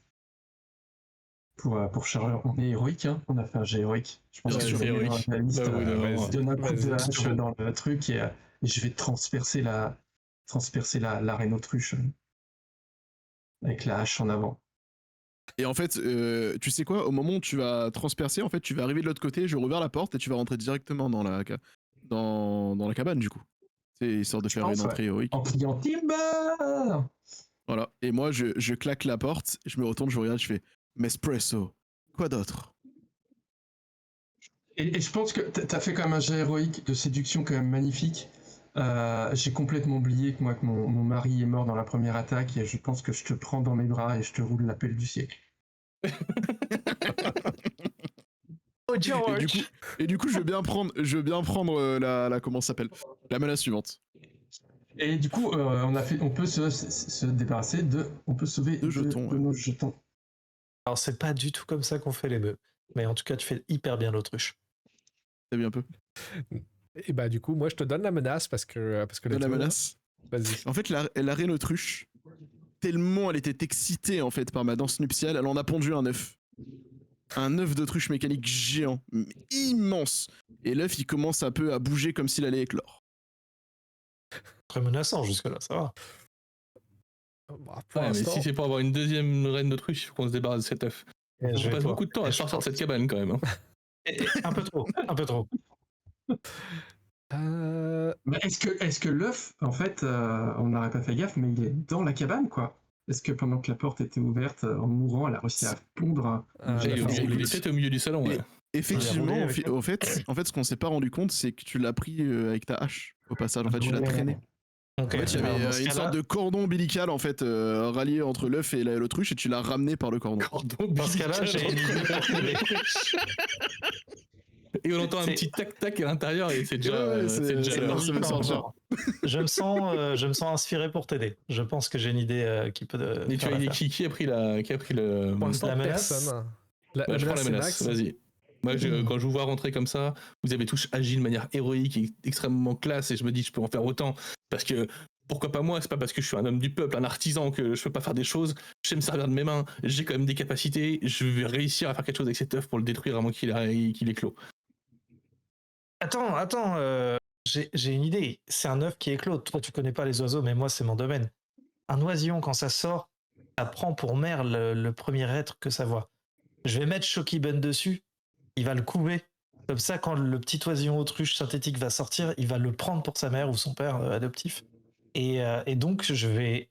pour charger. On est héroïque, hein, on a fait un jet héroïque. Je pense Ouais, que je vais me mettre dans la baliste, Bah oui, je donne un coup de hache vas-y. dans le truc et je vais transpercer l'arène autruche avec la hache en avant. Et en fait, tu sais quoi, au moment où tu vas transpercer, en fait, tu vas arriver de l'autre côté, je rouvre la porte et tu vas rentrer directement dans la cabane, du coup. C'est histoire de faire une entrée héroïque. En criant Timber. Voilà. Et moi, je claque la porte, je me retourne, je regarde, je fais Mespresso. Quoi d'autre? Et je pense que t'as fait quand même un jet héroïque de séduction quand même magnifique. J'ai complètement oublié que mon mari est mort dans la première attaque et je pense que je te prends dans mes bras et je te roule l'appel du siècle. Oh George. Et du coup, je veux bien prendre la comment ça s'appelle, la menace suivante. Et du coup, on peut se débarrasser on peut sauver Deux jetons, de nos jetons. Alors c'est pas du tout comme ça qu'on fait les bœufs. Mais en tout cas, tu fais hyper bien l'autruche. T'as vu un peu? Et bah du coup, moi je te donne la menace parce que La menace. Vas-y. En fait, la reine autruche, tellement elle était excitée en fait par ma danse nuptiale, elle en a pondu un œuf. Un œuf d'autruche mécanique géant, immense. Et l'œuf, il commence un peu à bouger comme s'il allait éclore. Très menaçant jusque-là, ça va. Bah, pour Ouais, mais l'instant, si c'est pour avoir une deuxième reine d'autruche, il faut qu'on se débarrasse de cet œuf. On passe beaucoup de temps à sortir de cette cabane quand même. Hein. Un peu trop, un peu trop. Mais est-ce que l'œuf, en fait, on n'aurait pas fait gaffe, mais il est dans la cabane, quoi? Est-ce que pendant que la porte était ouverte, en mourant, elle a réussi à pondre Il est peut-être au milieu du salon. Ouais. Effectivement, en fait, ce qu'on s'est pas rendu compte, c'est que tu l'as pris avec ta hache au passage. En fait, tu l'as traîné. Okay. En fait, il y avait une sorte de cordon ombilical en fait rallié entre l'œuf et l'autruche et tu l'as ramené par le cordon. Dans ce cas-là, j'ai une idée pour t'aider. Et on entend un petit tac-tac à l'intérieur et c'est déjà. Je me sens inspiré pour t'aider. Je pense que j'ai une idée qui peut. Et tu as idée qui a pris le. Pour l'instant, la menace. personne. Je prends la menace. Vas-y. Moi, quand je vous vois rentrer comme ça, vous avez tous agi de manière héroïque et extrêmement classe, et je me dis, je peux en faire autant, parce que pourquoi pas moi? C'est pas parce que je suis un homme du peuple, un artisan, que je peux pas faire des choses. Je sais me servir de mes mains, j'ai quand même des capacités, je vais réussir à faire quelque chose avec cet œuf pour le détruire avant qu'il éclot. Attends, j'ai une idée. C'est un œuf qui éclot. Toi, tu connais pas les oiseaux, mais moi, c'est mon domaine. Un oisillon, quand ça sort, ça prend pour mère le premier être que ça voit. Je vais mettre Shokiben dessus. Il va le couver. Comme ça, quand le petit oisillon autruche synthétique va sortir, il va le prendre pour sa mère ou son père adoptif. Et donc, je vais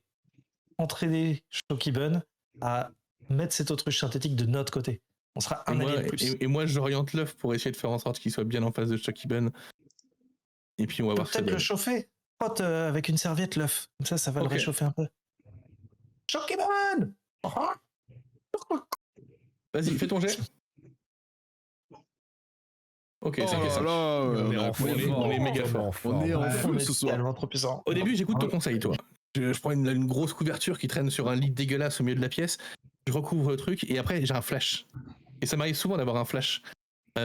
entraîner Shokiben à mettre cette autruche synthétique de notre côté. On sera un allié de plus. Et moi, j'oriente l'œuf pour essayer de faire en sorte qu'il soit bien en face de Shokiben. Et puis, on va voir ça. Peut-être le chauffer. Frotte avec une serviette l'œuf. Comme ça va le réchauffer un peu. Shokiben! Vas-y, fais ton jet. Ok, ça fait ça. On est méga fort. On est en feu ce soir. Trop puissant. Au début, j'écoute ton conseil, toi. Je prends une grosse couverture qui traîne sur un lit dégueulasse au milieu de la pièce. Je recouvre le truc et après, j'ai un flash. Et ça m'arrive souvent d'avoir un flash.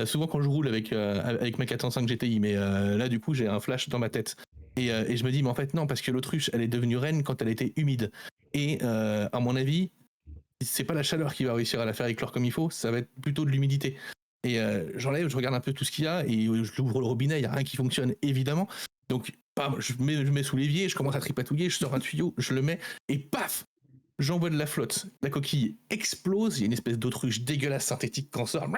Souvent quand je roule avec ma 405 GTI, mais là, du coup, j'ai un flash dans ma tête. Et je me dis, mais en fait, non, parce que l'autruche, elle est devenue reine quand elle était humide. Et à mon avis, c'est pas la chaleur qui va réussir à la faire éclore comme il faut, ça va être plutôt de l'humidité. Et j'enlève, je regarde un peu tout ce qu'il y a, et je l'ouvre le robinet, il n'y a rien qui fonctionne, évidemment. Donc, bam, je mets sous l'évier, je commence à tripatouiller, je sors un tuyau, je le mets, et paf, j'envoie de la flotte. La coquille explose, il y a une espèce d'autruche dégueulasse synthétique qui en sort.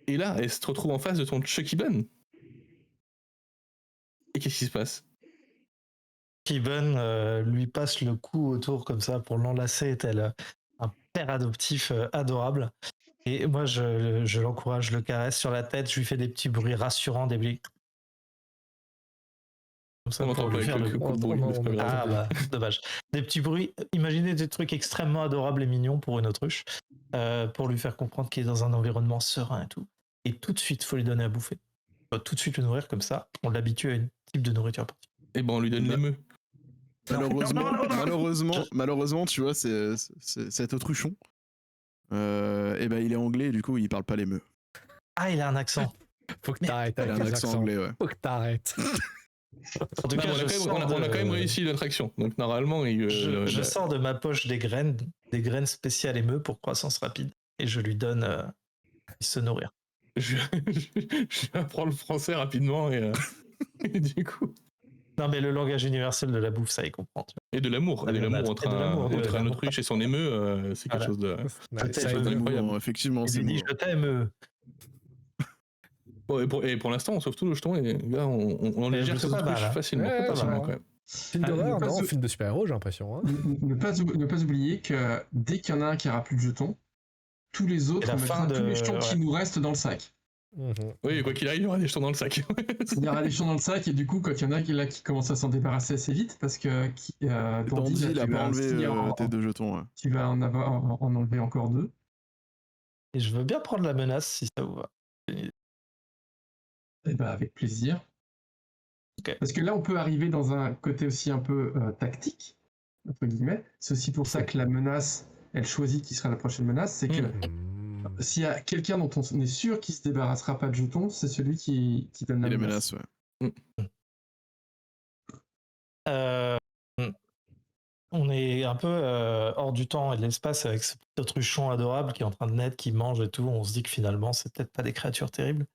Et là, elle se retrouve en face de ton Shokiben. Et qu'est-ce qui se passe? Shokiben lui passe le cou autour comme ça pour l'enlacer tel un père adoptif adorable. Et moi, je l'encourage, je le caresse sur la tête, je lui fais des petits bruits rassurants, des bruits. Comme ça, pour lui faire le bruit. Ah bah, dommage. Des petits bruits, imaginez des trucs extrêmement adorables et mignons pour une autruche, pour lui faire comprendre qu'il est dans un environnement serein et tout. Et tout de suite, il faut lui donner à bouffer. Il faut tout de suite le nourrir comme ça, on l'habitue à un type de nourriture particulière. Et bon, on lui donne les meux. Malheureusement, tu vois, cet autruchon, et ben il est anglais, du coup il parle pas les meux. Ah, il a un accent. Faut que t'arrêtes avec les accents anglais, ouais. Faut que t'arrêtes. En tout cas, on a quand même réussi notre action. Donc normalement, je sors de ma poche des graines spéciales émeux pour croissance rapide, et je lui donne se nourrir. Je apprends le français rapidement et du coup. Non, mais le langage universel de la bouffe, ça y comprend. Tu Et de l'amour, Ah, et de mais l'amour on a- entre et de l'amour, de un l'amour. autruche et son émeu, c'est quelque Voilà. chose de... Ouais, t'aime, ça, je t'aime. incroyable. Effectivement, vois. c'est Il dit beau. je t'aime. Bon, et pour l'instant, on sauve tout le jeton, et les gars, on les C'est gère plutôt ces pas autruches mal, hein. facilement, Ouais, facilement, ouais. quand même. Film Ah, d'horreur, ne pas non, ou- film de super-héros, j'ai l'impression. Hein. Ne pas oublier que dès qu'il y en a un qui aura plus de jetons, tous les autres, la on fin mettra tous les de- jetons qui ouais. nous restent dans le sac. Mhm. Oui, quoi qu'il arrive, il y aura des jetons dans le sac. Il y aura des jetons dans le sac et du coup, quand il y en a là qui commencent à s'en débarrasser assez vite, parce que Dandy, il a tu pas vas enlevé aussi tes 2 jetons. Ouais. tu vas en enlever encore 2. Et je veux bien prendre la menace si ça vous va. Et ben avec plaisir. Ok. Parce que là, on peut arriver dans un côté aussi un peu tactique, entre guillemets. C'est aussi pour ça que la menace, elle choisit qui sera la prochaine menace. C'est que Mhm. s'il y a quelqu'un dont on est sûr qu'il se débarrassera pas de jetons, c'est celui qui donne la Et les menace. menaces, ouais. Euh, on est un peu hors du temps et de l'espace avec ce petit autruchon adorable qui est en train de naître, qui mange et tout. On se dit que finalement, c'est peut-être pas des créatures terribles.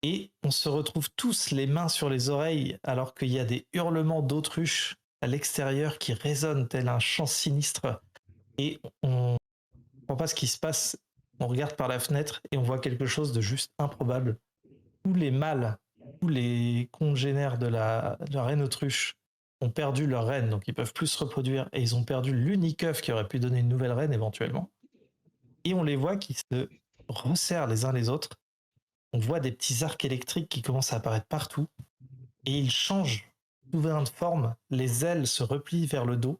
Et on se retrouve tous les mains sur les oreilles alors qu'il y a des hurlements d'autruches à l'extérieur qui résonnent tel un chant sinistre. Et on ne comprend pas ce qui se passe. On regarde par la fenêtre et on voit quelque chose de juste improbable. Tous les mâles, tous les congénères de la reine autruche ont perdu leur reine, donc ils peuvent plus se reproduire, et ils ont perdu l'unique œuf qui aurait pu donner une nouvelle reine éventuellement. Et on les voit qui se resserrent les uns les autres. On voit des petits arcs électriques qui commencent à apparaître partout, et ils changent souvent de forme. Les ailes se replient vers le dos,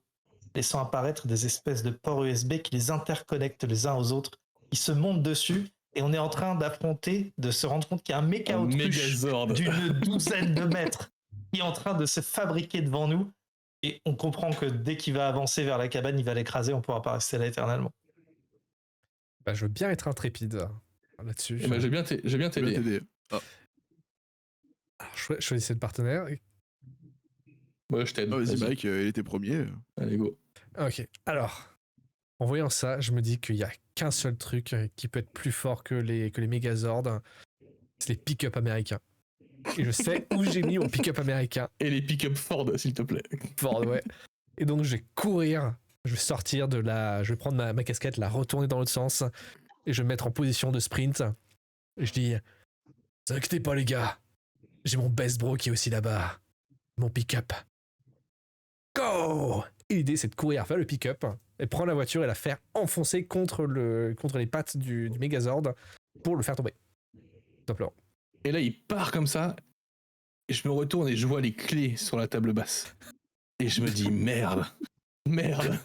laissant apparaître des espèces de ports USB qui les interconnectent les uns aux autres. Ils se montent dessus, et on est en train d'affronter, de se rendre compte qu'il y a un méga autruche Megazord. d'une douzaine de mètres qui est en train de se fabriquer devant nous. Et on comprend que dès qu'il va avancer vers la cabane, il va l'écraser, on ne pourra pas rester là éternellement. Bah, je veux bien être intrépide là-dessus. Eh ben, j'ai bien Je vais t'aider. t'aider. Alors, choisissez le partenaire. Ouais, je t'aide. Vas-y, Vas-y. Mike, il était premier. Allez, go. Ok, alors, en voyant ça, je me dis qu'il n'y a qu'un seul truc qui peut être plus fort que les Megazords, c'est les pick-up américains. Et je sais où j'ai mis mon pick-up américain. Et les pick-up Ford, s'il te plaît. Ford, ouais. Et donc, je vais courir, je vais sortir de la... Je vais prendre ma casquette, la retourner dans l'autre sens, et je vais me mettre en position de sprint. Et je dis, vous inquiétez pas les gars, j'ai mon best bro qui est aussi là-bas. Mon pick-up. Go! Et l'idée, c'est de courir vers le pick-up et prendre la voiture et la faire enfoncer contre les pattes du Megazord pour le faire tomber. Tout simplement. Et là, il part comme ça. Et je me retourne et je vois les clés sur la table basse. Et je me dis, merde. Merde.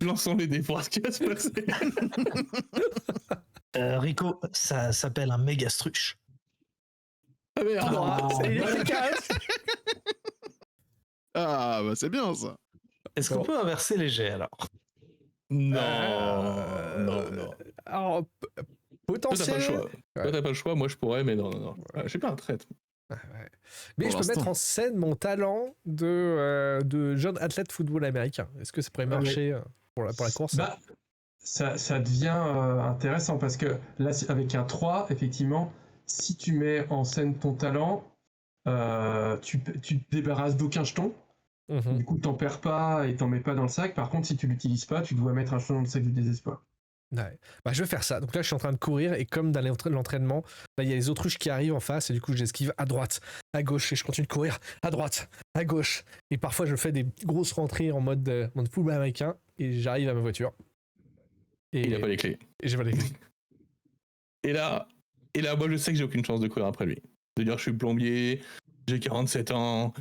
Lançons les dés pour voir ce qui va se passer. Rico, ça s'appelle un mégastruche. Ah merde. Il est efficace! Ah, bah c'est bien ça. Est-ce qu'on peut inverser les jets alors? Non. Alors, Toi, t'as potentiel. pas le choix. Toi, t'as pas le choix. Moi, je pourrais, mais non. Je suis pas un traître. Ouais. Mais Pour je peux mettre l'instant. en scène mon talent de jeune athlète football américain. Est-ce que ça pourrait marcher pour la course? Bah, ça devient intéressant parce que là, avec un 3, effectivement, si tu mets en scène ton talent, tu te débarrasses d'aucun jeton. Mhm. Du coup, t'en perds pas et t'en mets pas dans le sac. Par contre, si tu l'utilises pas, tu dois mettre un jeton dans le sac du désespoir. Ouais. Bah, je vais faire ça. Donc là, je suis en train de courir et comme dans l'entraînement, là, il y a les autruches qui arrivent en face et du coup, j'esquive à droite, à gauche et je continue de courir à droite, à gauche. Et parfois, je fais des grosses rentrées en mode football américain et j'arrive à ma voiture. Et Il a pas les clés. et j'ai pas les clés. Et là, moi, je sais que j'ai aucune chance de courir après lui. De dire, je suis plombier, j'ai 47 ans.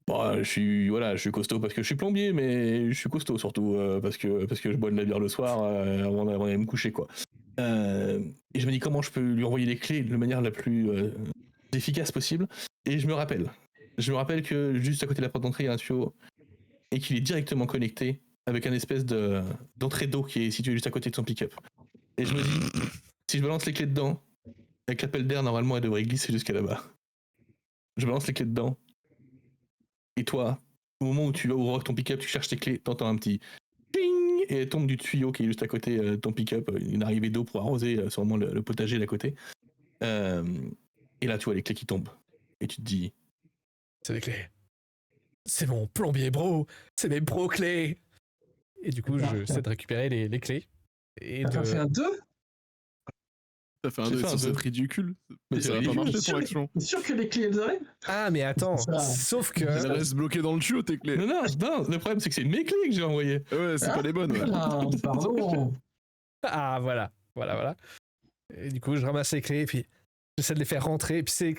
Bon, je suis costaud parce que je suis plombier, mais je suis costaud surtout parce que je bois de la bière le soir avant d'aller me coucher, quoi. Et je me dis comment je peux lui envoyer les clés de manière la plus efficace possible. Et je me rappelle que juste à côté de la porte d'entrée, il y a un tuyau et qu'il est directement connecté avec un espèce d'entrée d'eau qui est située juste à côté de son pick-up. Et je me dis, si je balance les clés dedans, avec l'appel d'air, normalement, elle devrait glisser jusqu'à là-bas. Je balance les clés dedans. Et toi, au moment où tu vas ouvrir ton pick-up, tu cherches tes clés, t'entends un petit ping et elle tombe du tuyau qui est juste à côté de ton pick-up, une arrivée d'eau pour arroser sûrement le potager d'à côté. Et là, tu vois les clés qui tombent. et tu te dis C'est des clés. C'est mon plombier bro. C'est mes bro clés. Et du coup, j'essaie de récupérer les clés. Et T'as pas fait un 2? Ça fait un J'ai 2 fait un sans deux. être ridicule. Mais Ça c'est va pas ridicule. marcher ton action. T'es sûr que les clés elles arrivent? Ah, mais attends. Ça. Sauf que. Elles restent bloquées dans le tuyau, tes clés. non, le problème c'est que c'est mes clés que j'ai envoyées. Ouais, c'est Ah. pas les bonnes, ouais. Ah, pardon. Ah, voilà. Et du coup, je ramasse les clés et puis j'essaie de les faire rentrer. Et puis c'est les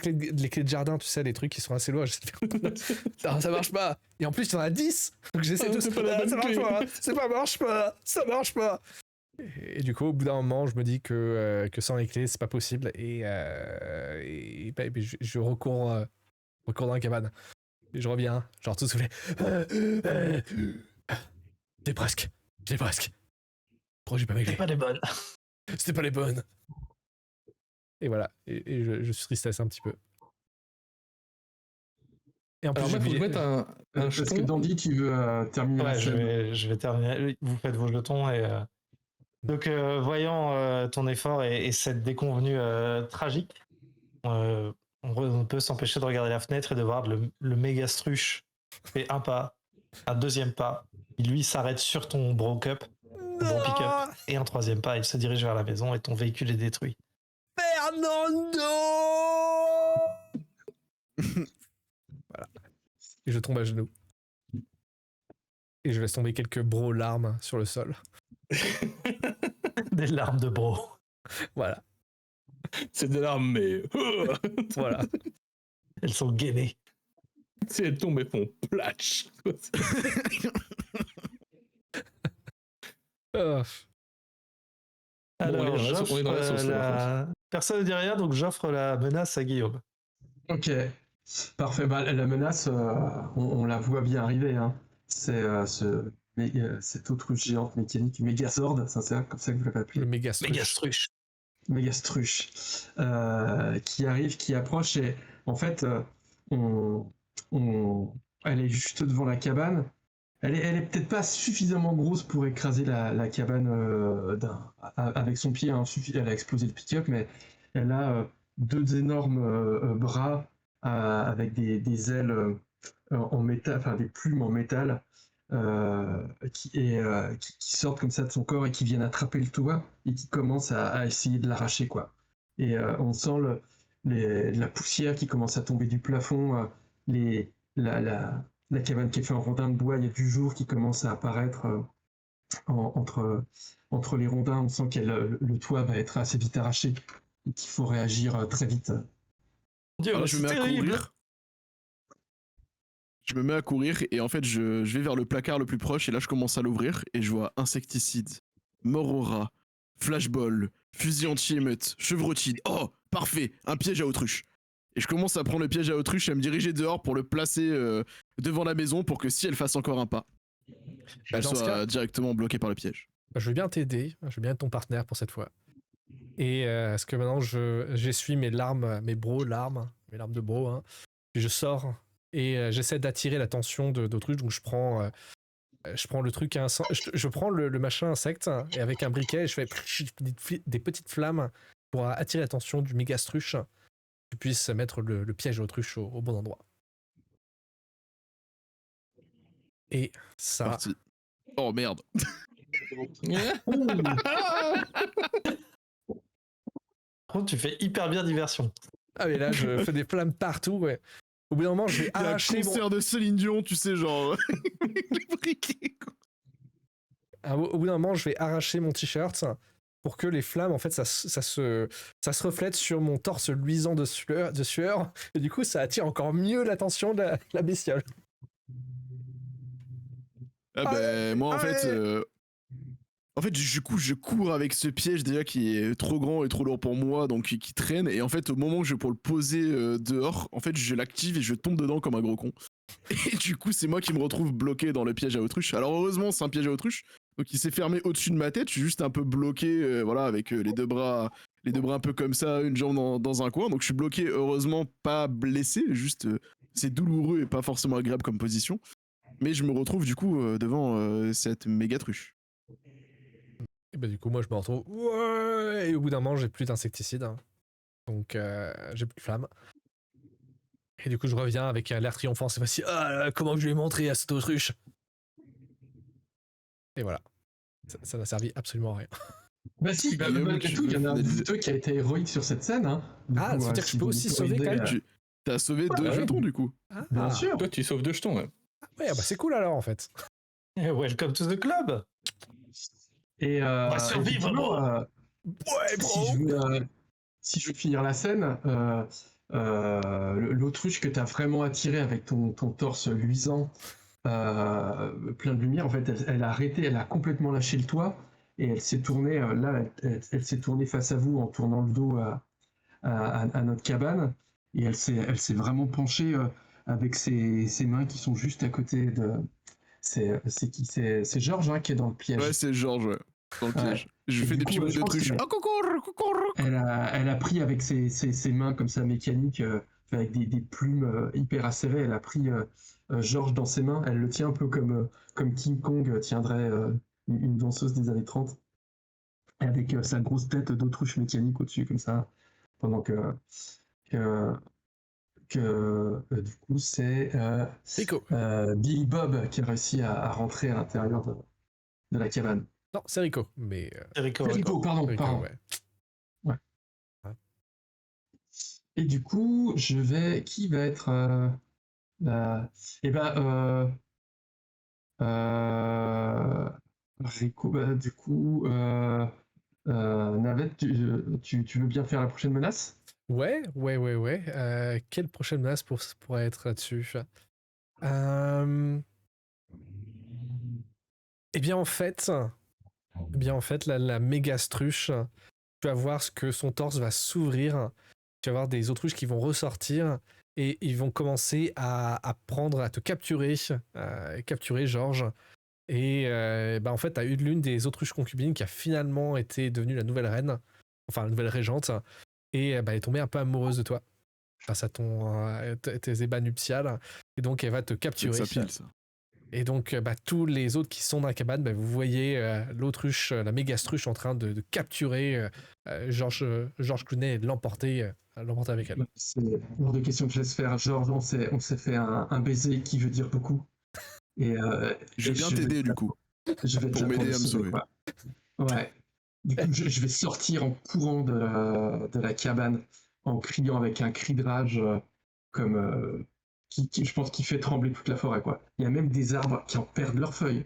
clés de jardin, tu sais, les trucs qui sont assez loin. J'essaie de faire... non, ça marche pas. Et en plus, il y en a 10. Donc j'essaie de... c'est pas la bonne ça marche clé. pas. Ça marche pas. Et du coup, au bout d'un moment, je me dis que sans les clés, c'est pas possible. Et je recours dans la cabane. Et je reviens, genre tout soufflé. J'ai presque. Pourquoi j'ai pas mes C'est clés? pas les bonnes. C'était pas les bonnes. Et voilà. Et je suis tristesse un petit peu. Et en plus, Alors moi, il faut que je mette un Parce que jeton. Dandy, tu veux terminer la Ouais, scène. je vais terminer. Vous faites vos jetons et. Donc, voyant ton effort et cette déconvenue tragique, on peut s'empêcher de regarder la fenêtre et de voir le méga struche fait un pas, un deuxième pas. Il lui s'arrête sur ton bro cup, bon pick-up, et un troisième pas. Il se dirige vers la maison et ton véhicule est détruit. Fernando. Voilà. Et je tombe à genoux. Et je laisse tomber quelques bros larmes sur le sol. Des larmes de bro. Voilà. C'est des larmes, mais. Voilà. Elles sont gainées. Si elles tombent, elles font platch. Oh. Alors, on est dans la sauce, là, personne n'est derrière, donc j'offre la menace à Guillaume. Ok, parfait. Bah, la menace, on la voit bien arriver. Hein. C'est cette autruche géante mécanique Megazord, c'est comme ça que vous l'avez appelé. Le méga Méga struche. Megastruche, qui arrive, qui approche et en fait, elle est juste devant la cabane. Elle est peut-être pas suffisamment grosse pour écraser la cabane avec son pied. Hein, elle a explosé le pick-up, mais elle a deux énormes bras avec des ailes en métal, enfin des plumes en métal qui sortent comme ça de son corps et qui viennent attraper le toit et qui commencent à essayer de l'arracher, quoi. Et on sent la poussière qui commence à tomber du plafond, la cabane qui est faite en rondins de bois, il y a du jour qui commence à apparaître entre les rondins. On sent que le toit va être assez vite arraché et qu'il faut réagir très vite. Dieu, Alors, je me mets à courir. Je me mets à courir et en fait je vais vers le placard le plus proche et là je commence à l'ouvrir et je vois insecticide, mort au rat, flashball, fusil anti-émeute, chevrotide. Oh, parfait, un piège à autruche. Et je commence à prendre le piège à autruche et à me diriger dehors pour le placer devant la maison pour que si elle fasse encore un pas, elle Dans ce soit cas, directement bloquée par le piège. je veux bien t'aider. Je veux bien être ton partenaire pour cette fois. Et est-ce que maintenant j'essuie mes larmes, mes larmes de bro, hein, puis je sors et j'essaie d'attirer l'attention d'autrui. Donc je prends le truc, je prends le machin insecte et avec un briquet, je fais des petites flammes pour attirer l'attention du méga struche, tu puisses mettre le piège à autruche au bon endroit. Et ça. Parti. Oh merde. Par contre, tu fais hyper bien diversion. Ah mais là, je fais des flammes partout. Ouais. Au bout d'un moment, je vais Il y a un arracher concert de Céline Dion, tu sais, genre. Les briquets, quoi. Au bout d'un moment, je vais arracher mon t-shirt pour que les flammes, en fait, ça se reflète sur mon torse luisant de sueur, et du coup, ça attire encore mieux l'attention de la bestiole. Ah ben moi en fait je cours avec ce piège déjà qui est trop grand et trop lourd pour moi donc qui traîne et en fait au moment où je vais pour le poser dehors en fait je l'active et je tombe dedans comme un gros con et du coup c'est moi qui me retrouve bloqué dans le piège à autruche. Alors heureusement c'est un piège à autruche donc il s'est fermé au-dessus de ma tête, je suis juste un peu bloqué voilà avec les deux bras un peu comme ça, une jambe dans un coin, donc je suis bloqué, heureusement pas blessé, juste c'est douloureux et pas forcément agréable comme position. Mais je me retrouve du coup devant cette méga truche. Et bah, du coup, moi, je me retrouve. Ouais, et au bout d'un moment, j'ai plus d'insecticide. Hein. Donc, j'ai plus de flammes. Et du coup, je reviens avec l'air triomphant cette fois-ci. Ah, comment je lui ai montré à cette autruche. Et voilà. Ça n'a servi absolument à rien. Bah si, malgré tout, il y en a un des deux qui a été héroïque sur cette scène. Hein. Ça veut dire que je peux aussi sauver quand même. T'as sauvé 2 jetons du coup. Bien sûr. Toi, tu sauves 2 jetons, ouais. Ouais, bah c'est cool alors en fait. Welcome to the club. Et On va survivre, bro. Ouais, bro. Si je veux finir la scène, l'autruche que t'as vraiment attiré avec ton torse luisant, plein de lumière, en fait, elle a arrêté, elle a complètement lâché le toit et elle s'est tournée, elle s'est tournée face à vous en tournant le dos à notre cabane et elle s'est vraiment penchée avec ses mains qui sont juste à côté de. C'est qui? C'est Georges qui est dans le piège. Ouais, c'est Georges, ouais. Dans le piège. Je fais des petits mots d'autruche. Elle a pris avec ses mains comme ça mécaniques, avec des plumes hyper acérées, elle a pris Georges dans ses mains, elle le tient un peu comme King Kong tiendrait une danseuse des années 30, avec sa grosse tête d'autruche mécanique au-dessus comme ça, pendant que du coup c'est Billy Bob qui a réussi à rentrer à l'intérieur de la cabane. Non, c'est Rico, mais... Rico, pardon. Ouais. Et du coup, qui va être Rico, du coup, Navette, tu veux bien faire la prochaine menace? Ouais. Quelle prochaine menace pourrait être là-dessus? Eh bien, en fait, la méga struche, tu vas voir que son torse va s'ouvrir, tu vas voir des autruches qui vont ressortir et ils vont commencer à te capturer Georges. Et en fait, tu as eu l'une des autruches concubines qui a finalement été devenue la nouvelle reine, enfin la nouvelle régente, et elle est tombée un peu amoureuse de toi grâce à tes ébats nuptiales, et donc elle va te capturer. Ça pile, ça. Et donc, tous les autres qui sont dans la cabane, vous voyez l'autruche, la méga struche en train de capturer Georges Clooney et de l'emporter avec elle. C'est hors de question que je laisse faire. Georges, on s'est fait un baiser qui veut dire beaucoup. Et, je vais bien t'aider du coup. Je vais pour m'aider à me sauver. Ouais. Du coup, je vais sortir en courant de la cabane, en criant avec un cri de rage comme... je pense qu'il fait trembler toute la forêt, quoi. Il y a même des arbres qui en perdent leurs feuilles.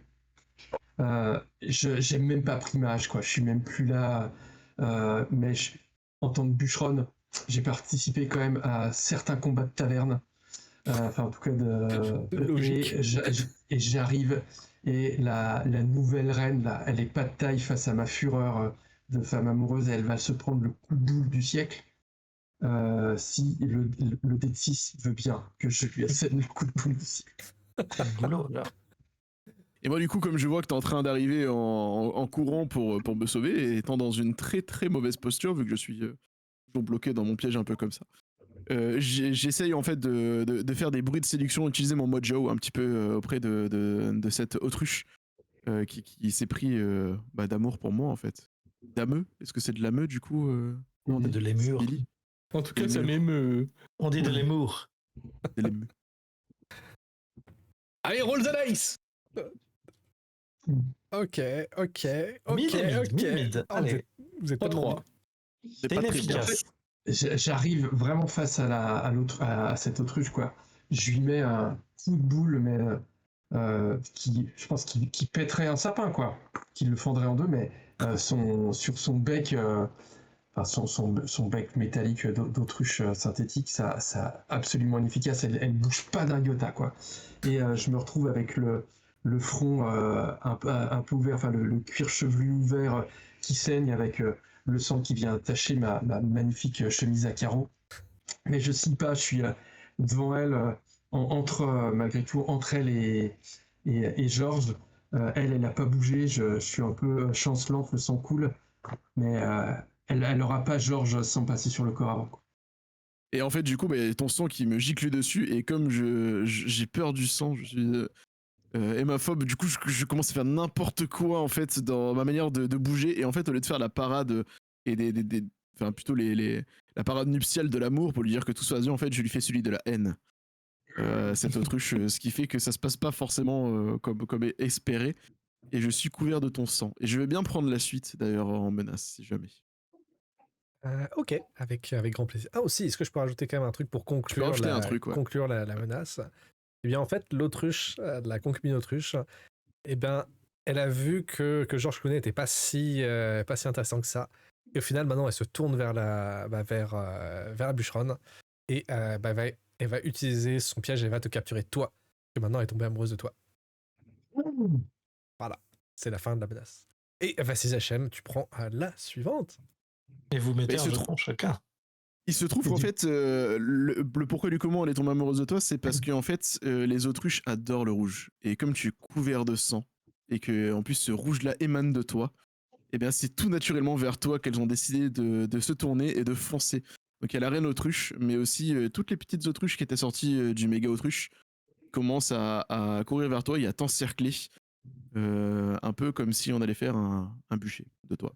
J'ai même pas pris ma hache, quoi. Je suis même plus là. Mais en tant que bûcheronne, j'ai participé quand même à certains combats de taverne. Enfin, en tout cas, et j'arrive. Et la nouvelle reine, là, elle est pas de taille face à ma fureur de femme amoureuse. Et elle va se prendre le coup de boule du siècle. Si le dé de 6 veut bien que je lui assène le coup de boule du siècle. Et moi, du coup, comme je vois que t'es en train d'arriver en courant pour me sauver, et étant dans une très très mauvaise posture, vu que je suis toujours bloqué dans mon piège un peu comme ça, j'essaye en fait de faire des bruits de séduction, utiliser mon mojo un petit peu auprès de cette autruche qui s'est pris d'amour pour moi en fait. D'ameux? Est-ce que c'est de l'ameux du coup On dit de l'émur. En tout cas, ça m'émeut. On dit de l'émour. De l'émeu. Allez, roll the dice! Ok. Mid. Allez. Vous êtes pas 3. C'est inefficace. J'arrive vraiment face à cette autruche, quoi. Je lui mets un coup de boule, mais je pense qu'il pèterait un sapin, quoi. Qu'il le fendrait en deux, mais sur son bec, son bec métallique d'autruche synthétique, ça absolument inefficace. Elle bouge pas d'un iota, quoi. Et je me retrouve avec le front un peu ouvert, enfin le cuir chevelu ouvert qui saigne avec le sang qui vient tacher ma magnifique chemise à carreaux. Mais je signe pas, je suis devant elle, malgré tout, entre elle et Georges. Elle n'a pas bougé, je suis un peu chancelante, le sang coule, mais elle n'aura pas Georges sans passer sur le corps avant. Et en fait, du coup, ton sang qui me gicle dessus, et comme j'ai peur du sang, je suis hémaphobe, du coup, je commence à faire n'importe quoi en fait dans ma manière de bouger, et en fait, au lieu de faire la parade et enfin plutôt la parade nuptiale de l'amour pour lui dire que tout se passe bien. En fait, je lui fais celui de la haine. Cette autruche, ce qui fait que ça se passe pas forcément comme espéré. Et je suis couvert de ton sang. Et je vais bien prendre la suite d'ailleurs en menace si jamais. Ok, avec grand plaisir. Ah aussi, est-ce que je peux rajouter quand même un truc pour conclure, rajouter un truc, ouais. conclure la menace? Eh bien en fait, l'autruche, la concubine autruche, eh bien, elle a vu que Georges Clooney n'était pas si intéressant que ça. Et au final, maintenant, elle se tourne vers la bûcheronne et elle va utiliser son piège et elle va te capturer toi. Et maintenant, elle est tombée amoureuse de toi. Voilà, c'est la fin de la menace. Et vas-y Zachem, tu prends la suivante. Et vous mettez Mais un jeton chacun. Il se trouve qu'en fait, le pourquoi du comment elle est tombée amoureuse de toi, c'est parce que en fait, les autruches adorent le rouge. Et comme tu es couvert de sang, et que en plus ce rouge-là émane de toi, et bien c'est tout naturellement vers toi qu'elles ont décidé de se tourner et de foncer. Donc il y a la reine autruche, mais aussi toutes les petites autruches qui étaient sorties du méga autruche commencent à courir vers toi et à t'encercler. Un peu comme si on allait faire un bûcher de toi.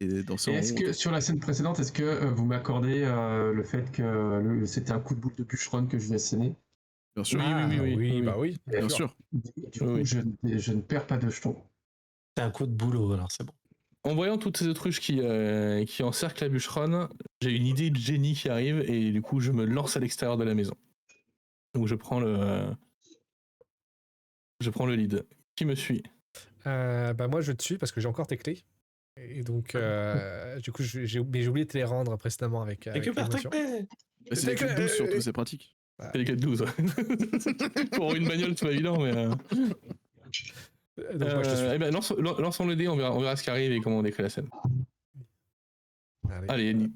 Et dans Et est-ce que sur la scène précédente, est-ce que vous m'accordez le fait que c'était un coup de boule de bûcheronne que je vais asséner? Bien sûr. Oui, bah oui. Bien sûr. Du coup, je ne perds pas de jetons. C'est un coup de boulot, alors c'est bon. En voyant toutes ces autruches qui encerclent la bûcheronne, j'ai une idée de génie qui arrive et du coup je me lance à l'extérieur de la maison. Donc je prends le lead. Qui me suit? Bah moi je te suis parce que j'ai encore tes clés. Et donc du coup j'ai oublié de te les rendre précédemment avec Récupère tes l'émotion. clés. C'est les clés de 12 surtout, c'est pratique. C'est les 4-12. Pour une bagnole, c'est pas évident, mais. Donc moi je te suis. Eh ben, lançons le dé, on verra ce qui arrive et comment on décrit la scène. Allez.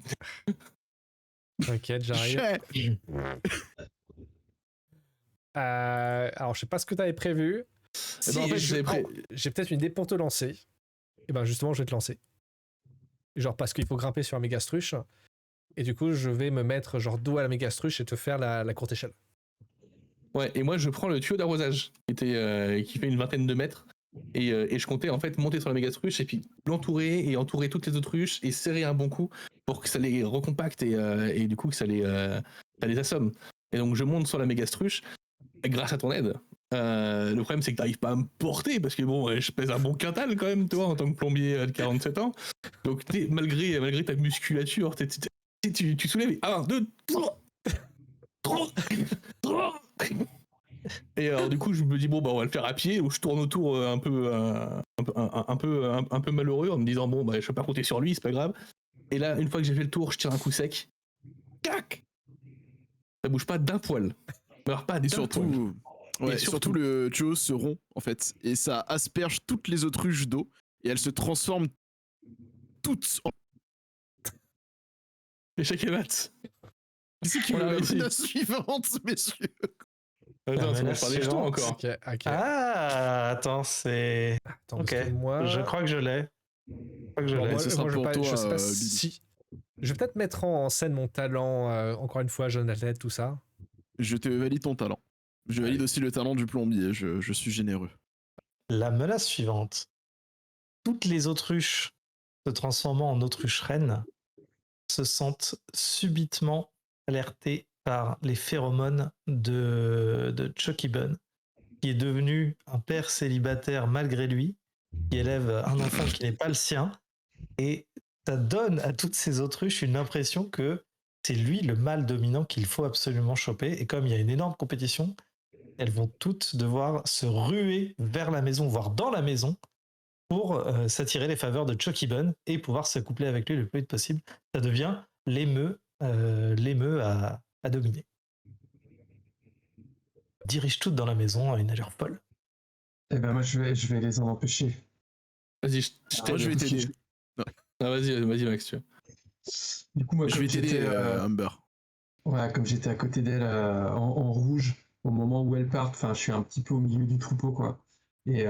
T'inquiète, j'arrive. Alors je sais pas ce que t'avais prévu. Eh ben, en fait, j'ai peut-être une idée pour te lancer. Et ben justement je vais te lancer. Genre parce qu'il faut grimper sur un mégastruche. Et du coup je vais me mettre genre dos à la mégastruche et te faire la courte échelle. Ouais, et moi je prends le tuyau d'arrosage qui fait une vingtaine de mètres. Et je comptais en fait monter sur la mégastruche et puis l'entourer et entourer toutes les autruches et serrer un bon coup pour que ça les recompacte et du coup que ça les assomme. Et donc je monte sur la mégastruche grâce à ton aide. Le problème c'est que t'arrives pas à me porter parce que bon je pèse un bon quintal quand même toi en tant que plombier de 47 ans. Donc malgré ta musculature tu soulèves 1, 2, 3. Et alors du coup je me dis bon bah on va le faire à pied, ou je tourne autour un peu malheureux en me disant bon bah je peux pas compter sur lui, c'est pas grave. Et là une fois que j'ai fait le tour, je tire un coup sec. Cac. Ça bouge pas d'un poil. Alors pas des surtout. Ouais, et surtout le tuyau se rompt en fait et ça asperge toutes les autruches d'eau et elles se transforment toutes en échec et mat. C'est qui la menace suivante, messieurs? Attends, ça va faire des jetons encore. Okay. Ah, attends, c'est. Attends, ok, moi... je crois que je l'ai. Moi, je sais pas si... Je vais peut-être mettre en scène mon talent, encore une fois, jeune athlète, tout ça. Je te valide ton talent. Je valide aussi le talent du plombier, je suis généreux. La menace suivante. Toutes les autruches se transformant en autruches reines se sentent subitement alertées par les phéromones de Chucky Bunn, qui est devenu un père célibataire malgré lui, qui élève un enfant qui n'est pas le sien, et ça donne à toutes ces autruches une impression que c'est lui le mâle dominant qu'il faut absolument choper, et comme il y a une énorme compétition, elles vont toutes devoir se ruer vers la maison, voire dans la maison, pour s'attirer les faveurs de Chucky Bunn et pouvoir se coupler avec lui le plus vite possible. Ça devient l'émeu à dominer. Dirige toutes dans la maison à une allure folle. Eh ben moi je vais les en empêcher. Vas-y, je vais t'aider. Ah, vas-y Max, tu vois. Du coup moi je vais t'aider Humber. Voilà, comme j'étais à côté d'elle en rouge au moment où elle part, enfin je suis un petit peu au milieu du troupeau quoi. Et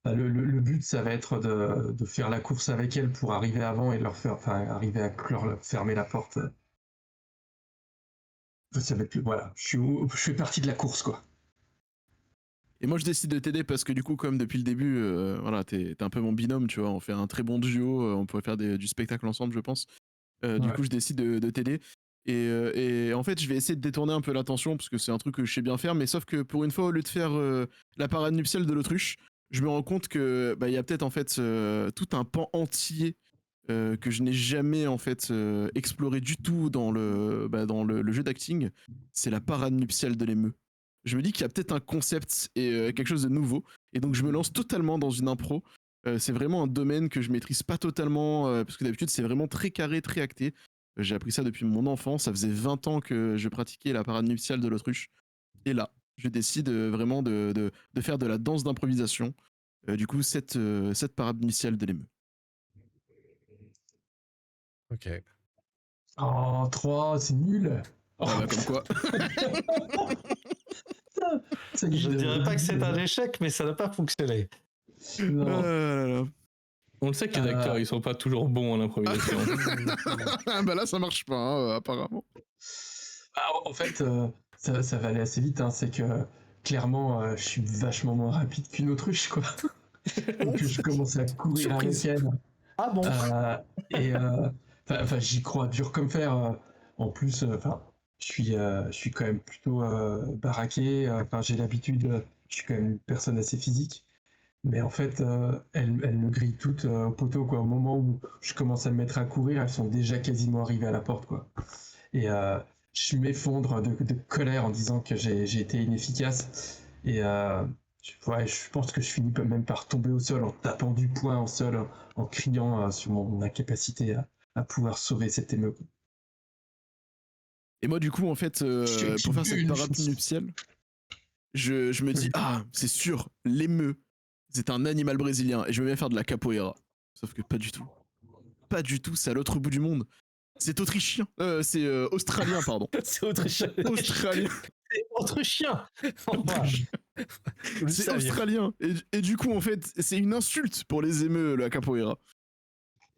le but ça va être de faire la course avec elle pour arriver avant et leur faire, arriver à leur fermer la porte. Ça va être voilà, je fais partie de la course quoi. Et moi, je décide de t'aider parce que du coup, comme depuis le début, voilà, t'es un peu mon binôme, tu vois. On fait un très bon duo. On pourrait faire du spectacle ensemble, je pense. Du coup, je décide de t'aider. Et en fait, je vais essayer de détourner un peu l'attention parce que c'est un truc que je sais bien faire. Mais sauf que pour une fois, au lieu de faire la parade nuptiale de l'autruche, je me rends compte que il y a peut-être en fait tout un pan entier que je n'ai jamais en fait exploré du tout dans le jeu d'acting. C'est la parade nuptiale de l'émeu. Je me dis qu'il y a peut-être un concept et quelque chose de nouveau. Et donc je me lance totalement dans une impro. C'est vraiment un domaine que je maîtrise pas totalement parce que d'habitude c'est vraiment très carré, très acté. J'ai appris ça depuis mon enfance. Ça faisait 20 ans que je pratiquais la parade nuptiale de l'autruche. Et là, je décide vraiment de faire de la danse d'improvisation. Du coup, cette parade nuptiale de l'émeu. Ok. Oh, 3, c'est nul. Oh, Ah bah, comme quoi. ça y est, Je dirais pas que c'est un échec, mais ça n'a pas fonctionné. Non. Là, là. On le sait que les acteurs, ils sont pas toujours bons en improvisation. Bah là, ça marche pas, hein, apparemment. Ah, en fait, ça va aller assez vite. Hein. C'est que clairement, je suis vachement moins rapide qu'une autruche, quoi. Donc je commence à courir Surprise. avec elle. Ah bon? Et j'y crois dur comme fer. En plus, je suis quand même plutôt baraqué. J'ai l'habitude. Je suis quand même une personne assez physique. Mais en fait, elles me grillent toutes au poteau, quoi. Au moment où je commence à me mettre à courir, elles sont déjà quasiment arrivées à la porte, quoi. Et je m'effondre de colère en disant que j'ai été inefficace. Et je pense que je finis même par tomber au sol en tapant du poing au sol, en criant sur mon incapacité à pouvoir sauver cette émeute. Et moi, du coup, en fait, pour faire cette parade nuptiale, je me dis, ah, c'est sûr, l'émeu, c'est un animal brésilien et je vais bien faire de la capoeira. Sauf que pas du tout. Pas du tout, c'est à l'autre bout du monde. C'est autrichien. C'est australien, pardon. C'est autrichien. Australien. C'est autrichien! C'est australien. Et du coup, en fait, c'est une insulte pour les émeux, la capoeira.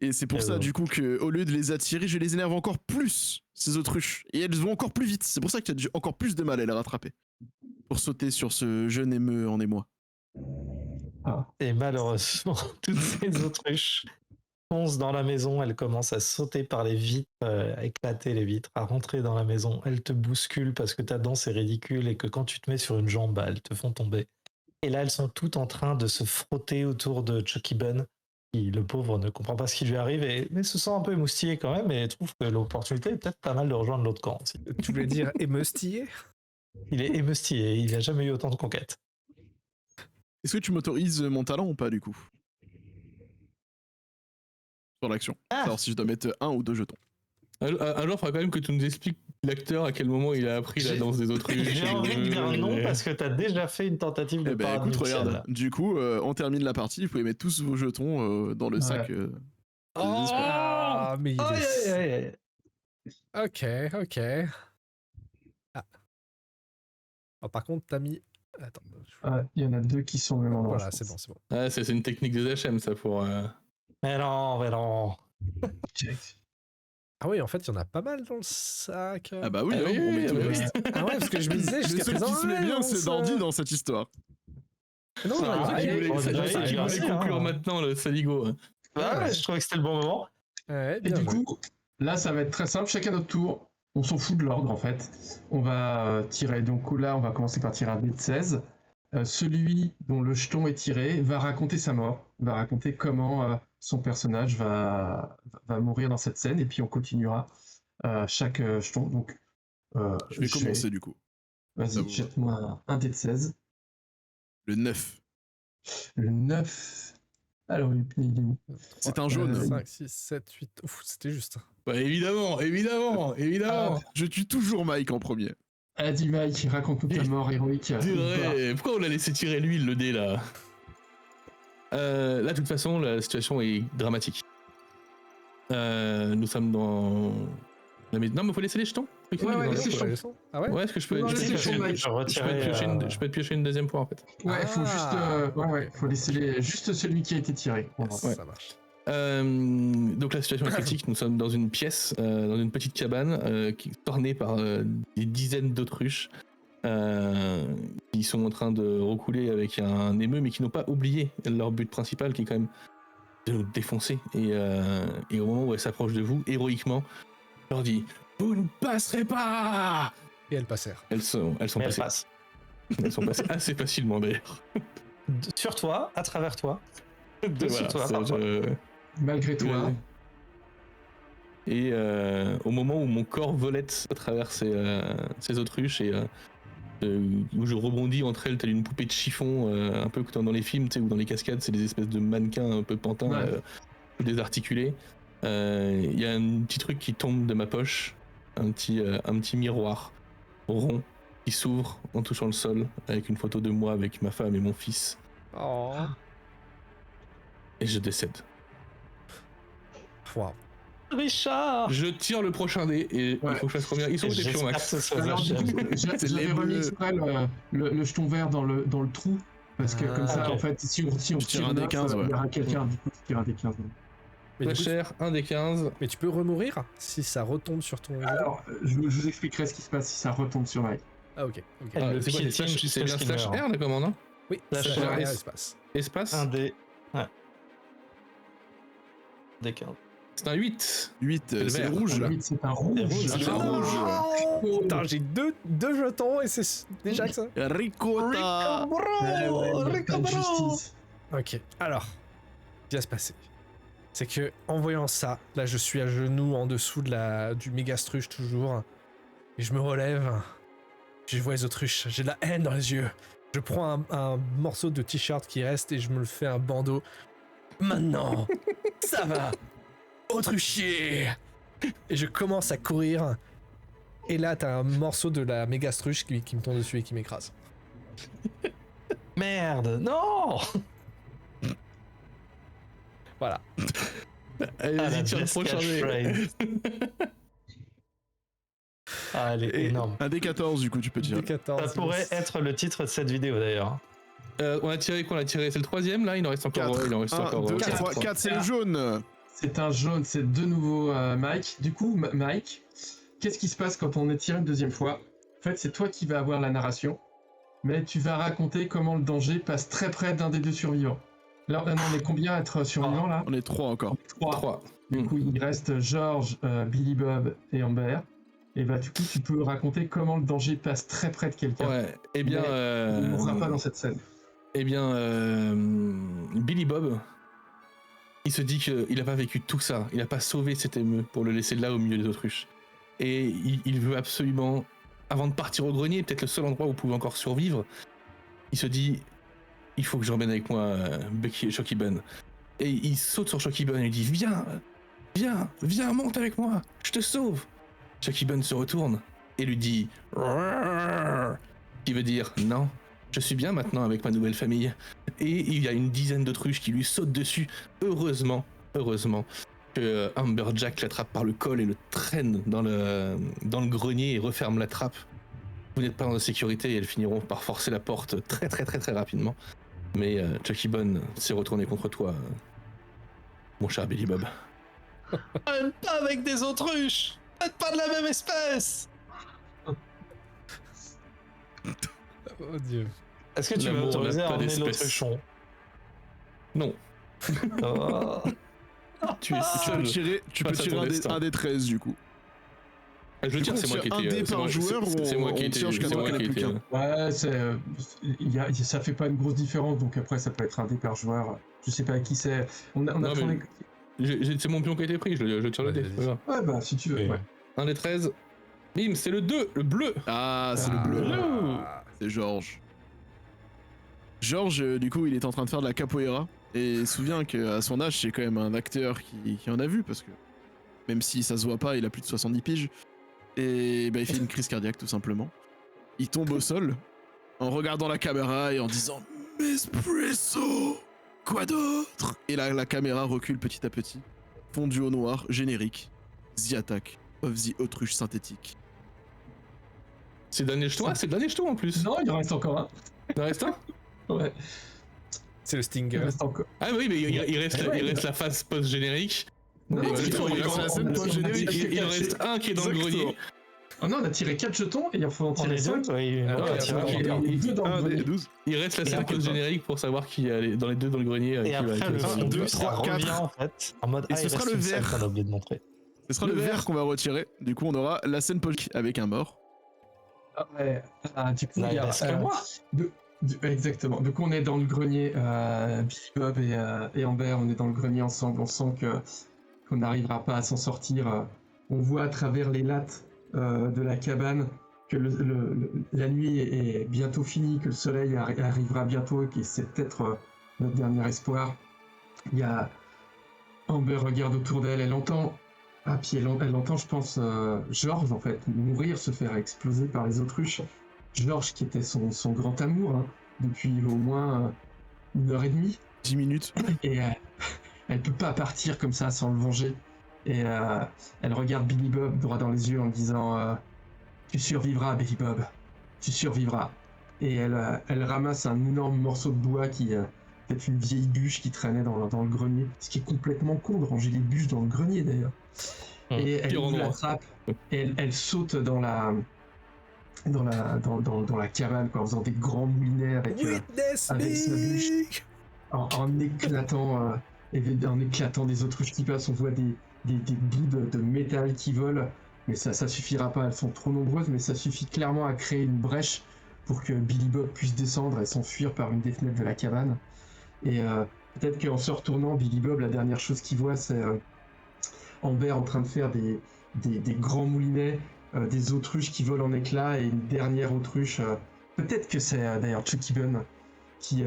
Et c'est pour ça, du coup, qu'au lieu de les attirer, je les énerve encore plus, ces autruches. Et elles vont encore plus vite. C'est pour ça qu'il y a encore plus de mal à les rattraper. Pour sauter sur ce jeune émeu en émoi. Et malheureusement, toutes ces autruches foncent dans la maison, elles commencent à sauter par les vitres, à éclater les vitres, à rentrer dans la maison. Elles te bousculent parce que ta danse est ridicule et que quand tu te mets sur une jambe, elles te font tomber. Et là, elles sont toutes en train de se frotter autour de Chucky Bun, qui, le pauvre, ne comprend pas ce qui lui arrive, mais se sent un peu émoustillé quand même et trouve que l'opportunité est peut-être pas mal de rejoindre l'autre camp aussi. Tu voulais dire émoustillé? Il est émoustillé, il n'a jamais eu autant de conquêtes. Est-ce que tu m'autorises mon talent ou pas, du coup? Sur l'action. Alors si je dois mettre 1 ou 2 jetons. Un jour, il faudra quand même que tu nous expliques l'acteur à quel moment il a appris la danse des autruches. J'ai envie de dire non parce que t'as déjà fait une tentative de Eh ben parade écoute, nuptiale. regarde. Du coup, on termine la partie. Vous pouvez mettre tous vos jetons dans le sac. Oh Ah, mais il Aïe, est... aïe, aïe. Ok. Ah. Oh, par contre, t'as mis... Attends. Il y en a 2 qui sont au même endroit. Voilà, je c'est pense. bon. Ah, c'est une technique des HM, ça, pour... Mais non. Check. Ah oui, en fait, il y en a pas mal dans le sac. Ah bah oui, Ah oui, on met oui, tout le oui. reste. Ah ouais, parce que je me disais Le jusqu'à seul présent... qui se met bien, c'est Dandy dans cette histoire. Non, Ah, il y a- ouais, C'est pour ça qu'il voulait conclure hein. maintenant, le Saligo. Ouais, je trouvais que c'était le bon moment. Ouais, Et bien du joué. coup, là, ça va être très simple. Chacun notre tour. On s'en fout de l'ordre, en fait. On va tirer. Donc là, on va commencer par tirer un dé de 16. Celui dont le jeton est tiré va raconter sa mort. Va raconter comment son personnage va mourir dans cette scène. Et puis, on continuera chaque jeton. Donc, Je vais commencer du coup. Ça Vas-y, vous va. jette-moi un dé de 16. Le 9. Le 9. Alors, il est où? C'est un jaune. 5, 6, 7, 8... Ouf, c'était juste. Bah évidemment. Je tue toujours Mike en premier. Adi Mike, raconte-nous ta mort héroïque. Pourquoi on l'a laissé tirer lui, le dé, là? Là, de toute façon, la situation est dramatique. Nous sommes dans... Non, mais faut laisser les jetons. Ouais, laissez les jetons. Les sons. Ah ouais? Ouais, est-ce que je peux... Non, je peux laissez les piocher- jetons, Mike. je peux te piocher une deuxième fois, en fait. Ouais, faut Ah. juste. Faut laisser juste celui qui a été tiré. Ouais, Ouais. ça marche. Donc la situation est critique, nous sommes dans une pièce, dans une petite cabane, qui est ornée par des dizaines d'autruches. qui sont en train de recouler avec un émeu, mais qui n'ont pas oublié leur but principal, qui est quand même de nous défoncer. Et au moment où elles s'approchent de vous, héroïquement, je leur dis « Vous ne passerez pas !» Et elles passèrent. Elles sont Mais elle passées. passe. Elles sont passées assez facilement d'ailleurs. Sur toi, à travers toi. Voilà, toi, c'est- parfois. Malgré toi. Et au moment où mon corps volette à travers ces autruches et où je rebondis entre elles telle une poupée de chiffon, un peu comme dans les films, tu sais, ou dans les cascades, c'est des espèces de mannequins un peu pantins, Ouais. désarticulés. Il y a un petit truc qui tombe de ma poche, un petit miroir rond qui s'ouvre en touchant le sol avec une photo de moi avec ma femme et mon fils. Oh. Et je décède. Waouh. Richard. Je tire le prochain dé et il Ouais. faut que je fasse combien? Ils sont où tes pions, J'espère que Max? ce soit Alors, du Zachel. coup, C'est j'avais les remis bleus. exprès le jeton vert dans le trou. Parce que comme ça, ok. en fait, si on Tu tires tire un des neuf, 15, il y ouais. aura quelqu'un, du coup, qui tire un des 15. Mais, Pas du coup, cher, un des 15. mais tu peux remourir si ça retombe sur ton. Alors, je vous expliquerai ce qui se passe si ça retombe sur Mike. Ah, ok. Ok. Elle le C'est quoi, piétine c'est jusqu'à bien ce qu'il slash meure. R la commande, hein? Oui, Slash ça R. rien espace. Espace. Un des. Ouais. Des 15. C'est un 8. 8, le c'est vert. le rouge. Le 8, c'est un rouge. C'est rouge. C'est le Ah, rouge. Oh, putain, j'ai deux jetons et c'est déjà que ça. Ricotta. Ouais, ouais, il y a pas de justice. Ok, alors, ce qui va se passer, c'est que en voyant ça, là je suis à genoux en dessous du mégastruche toujours, et je me relève, je vois les autruches, j'ai de la haine dans les yeux. Je prends un morceau de t-shirt qui reste et je me le fais un bandeau. Maintenant, ça va, autruchier. Et je commence à courir, et là t'as un morceau de la mégastruche qui me tombe dessus et qui m'écrase. Merde, non. Voilà. Allez, Ah, vas-y, la tire le Jessica prochain dé. Schreid. Ah, elle est Et- énorme. Un des 14, du coup, tu peux tirer. D14, Ça pourrait être le titre de cette vidéo d'ailleurs. On a tiré quoi? On a tiré, c'est le troisième là? Il en reste encore. 4. Ouais, il en reste 1, encore. 2, quatre. 3, 4, c'est le jaune. C'est un jaune, c'est de nouveau Mike. Du coup, Mike, qu'est-ce qui se passe quand on est tiré une deuxième fois? En fait, c'est toi qui vas avoir la narration, mais tu vas raconter comment le danger passe très près d'un des deux survivants. Là, on est combien à être survivants là? On est 3 encore. 3. Du coup, il reste George, Billy Bob et Amber. Et bah, du coup, tu peux raconter comment le danger passe très près de quelqu'un. Ouais, eh bien. On ne mourra pas dans cette scène. Eh bien, Billy Bob, il se dit qu'il n'a pas vécu tout ça. Il n'a pas sauvé cet émeu pour le laisser là au milieu des autruches. Et il veut absolument, avant de partir au grenier, peut-être le seul endroit où vous pouvez encore survivre, il se dit il faut que j'emmène avec moi Bucky et Shocky Bun. Et il saute sur Shocky Bun et lui dit viens, monte avec moi, je te sauve. Shocky Bun se retourne et lui dit qui veut dire non. Je suis bien maintenant avec ma nouvelle famille. Et il y a une dizaine d'autruches qui lui sautent dessus. Heureusement que Amberjack l'attrape par le col et le traîne dans le grenier et referme la trappe. Vous n'êtes pas en sécurité et elles finiront par forcer la porte très rapidement. Mais Chucky Bun s'est retourné contre toi, mon cher Billy Bob. Même pas avec des autruches. Faites pas de la même espèce. Oh dieu. Est-ce que tu vas L'amour autoriser n'a à pas emmener d'espèce. l'autruchon? Non, Oh. tu es Tu peux seul. tirer, face à ton destin. un des 13, du coup. Je veux Du dire, coup, c'est moi on qui tire un étais. dé c'est par moi- joueur ou c'est moi on qui tire étais. jusqu'à C'est temps moi qu'il y en qui ait plus étais. Ouais, ça fait pas une grosse différence, donc après ça peut être un dé par joueur. Je sais pas qui c'est. On a Non, tourné. C'est mon pion qui a été pris, je tire le dé. Vas-y. c'est pas grave. Ouais, bah si tu veux. Et- Ouais. Un des 13. Bim, c'est le 2, le bleu. Ah, c'est le bleu. Ah. C'est Georges. Georges, du coup, il est en train de faire de la capoeira. Et il se souvient qu'à son âge, c'est quand même un acteur qui en a vu, parce que même si ça se voit pas, il a plus de 70 piges. Et bah, il fait une crise cardiaque, tout simplement. Il tombe au sol, en regardant la caméra et en disant « Espresso, quoi d'autre ?» Et là, la caméra recule petit à petit, fondu au noir, générique. The Attack of the Autruche synthétique. C'est le dernier jeton. Ah, c'est le dernier jeton en plus. Non, il en reste encore un. Il en reste un. Ouais, C'est le il Stinger. reste encore. Ah oui, mais il reste la phase post-générique. Non, Et il exactement, reste il encore reste un. la scène post-générique. Il en reste un qui est dans le Exactement. grenier. Oh non, on a tiré 4 jetons et il faut en On tirer est 5. deux, oui, Ah on ouais, va tirer ok. un. Et 2 dans le 1 des grenier. 12. Il reste la Et scène après, post-générique pour savoir qui est dans les deux dans le grenier. Et qui va- après, qui le va- un, fond deux, 2, trois, ça revient quatre. en fait en mode Et ce sera le vert. qu'on a oublié de montrer. Ce sera le vert qu'on va retirer. Du coup, on aura la scène post avec un mort. Ah, ouais. Du coup, Là, il y il a, reste que moi. exactement. Donc on est dans le grenier, Billy Bob et Amber, on est dans le grenier ensemble. On sent qu'on n'arrivera pas à s'en sortir. On voit à travers les lattes de la cabane que la nuit est bientôt finie, que le soleil arrivera bientôt, et que c'est peut-être notre dernier espoir. Il y a Amber regarde autour d'elle, elle entend. Ah, puis elle entend, je pense, George, en fait, mourir, se faire exploser par les autruches. George, qui était son grand amour, hein, depuis au moins 1h30. 10 minutes. Et elle peut pas partir comme ça sans le venger. Et elle regarde Billy Bob droit dans les yeux en disant tu survivras, Billy Bob. Tu survivras. Et elle ramasse un énorme morceau de bois qui est une vieille bûche qui traînait dans le grenier. Ce qui est complètement con de ranger les bûches dans le grenier, d'ailleurs. Et elle pire ouvre la endroit. trappe et elle saute dans la cabane, quoi, en faisant des grands moulinets avec sa bûche, en éclatant des autruches qui passent. On voit des bouts de métal qui volent, mais ça suffira pas, elles sont trop nombreuses, mais ça suffit clairement à créer une brèche pour que Billy Bob puisse descendre et s'enfuir par une des fenêtres de la cabane. Et peut-être qu'en se retournant, Billy Bob, la dernière chose qu'il voit, c'est Amber en train de faire des grands moulinets, des autruches qui volent en éclats, et une dernière autruche, peut-être que c'est d'ailleurs Chucky Gunn, qui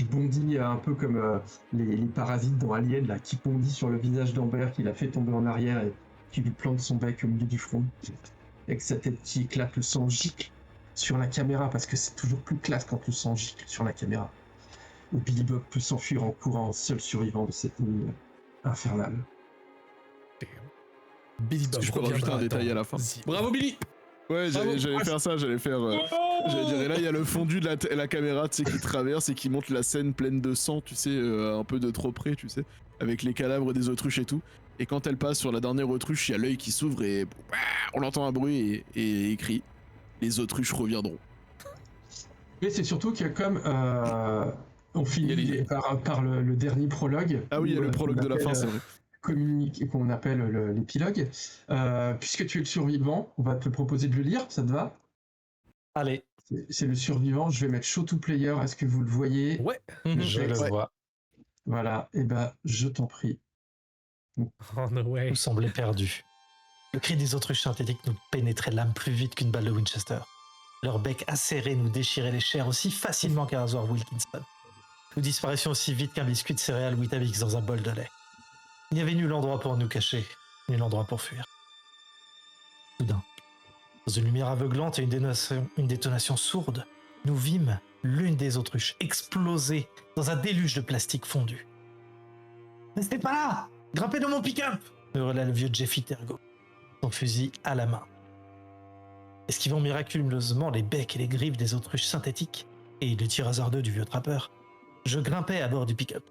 bondit un peu comme les parasites dans Alien, là, qui bondit sur le visage d'Amber, qui la fait tomber en arrière et qui lui plante son bec au milieu du front. Avec sa tête qui éclate, le sang gicle sur la caméra, parce que c'est toujours plus classe quand le sang gicle sur la caméra. Et Billy Bob peut s'enfuir en courant, seul survivant de cette nuit infernale. Billy Bob Je peux rajouter un détail à la fin. Bravo Billy. Ouais, j'allais faire ça, j'allais dire, et là il y a le fondu de la caméra, tu sais, qui traverse et qui montre la scène pleine de sang, tu sais, un peu de trop près, tu sais, avec les cadavres des autruches et tout. Et quand elle passe sur la dernière autruche, il y a l'œil qui s'ouvre et on entend un bruit et il crie. Les autruches reviendront. Mais c'est surtout que comme on finit par le dernier prologue. Ah oui, il y a le prologue de la fin, c'est vrai. Qu'on appelle l'épilogue. Puisque tu es le survivant, on va te proposer de le lire, ça te va? Allez, C'est le survivant, je vais mettre show to player, est-ce que vous le voyez? Ouais. je le vois. Voilà, et ben je t'en prie. Oh no way. Vous semblez perdus. Le cri des autruches synthétiques nous pénétrait l'âme plus vite qu'une balle de Winchester. Leur bec acéré nous déchirait les chairs aussi facilement qu'un rasoir Wilkinson. Nous disparaissions aussi vite qu'un biscuit de céréales Weetabix dans un bol de lait. Il n'y avait nul endroit pour nous cacher, nul endroit pour fuir. Soudain, dans une lumière aveuglante et une détonation sourde, nous vîmes l'une des autruches exploser dans un déluge de plastique fondu. « Restez pas là! Grimpez dans mon pick-up !» hurla le vieux Jeffy Tergo, son fusil à la main. Esquivant miraculeusement les becs et les griffes des autruches synthétiques et le tir hasardeux du vieux trappeur, je grimpais à bord du pick-up.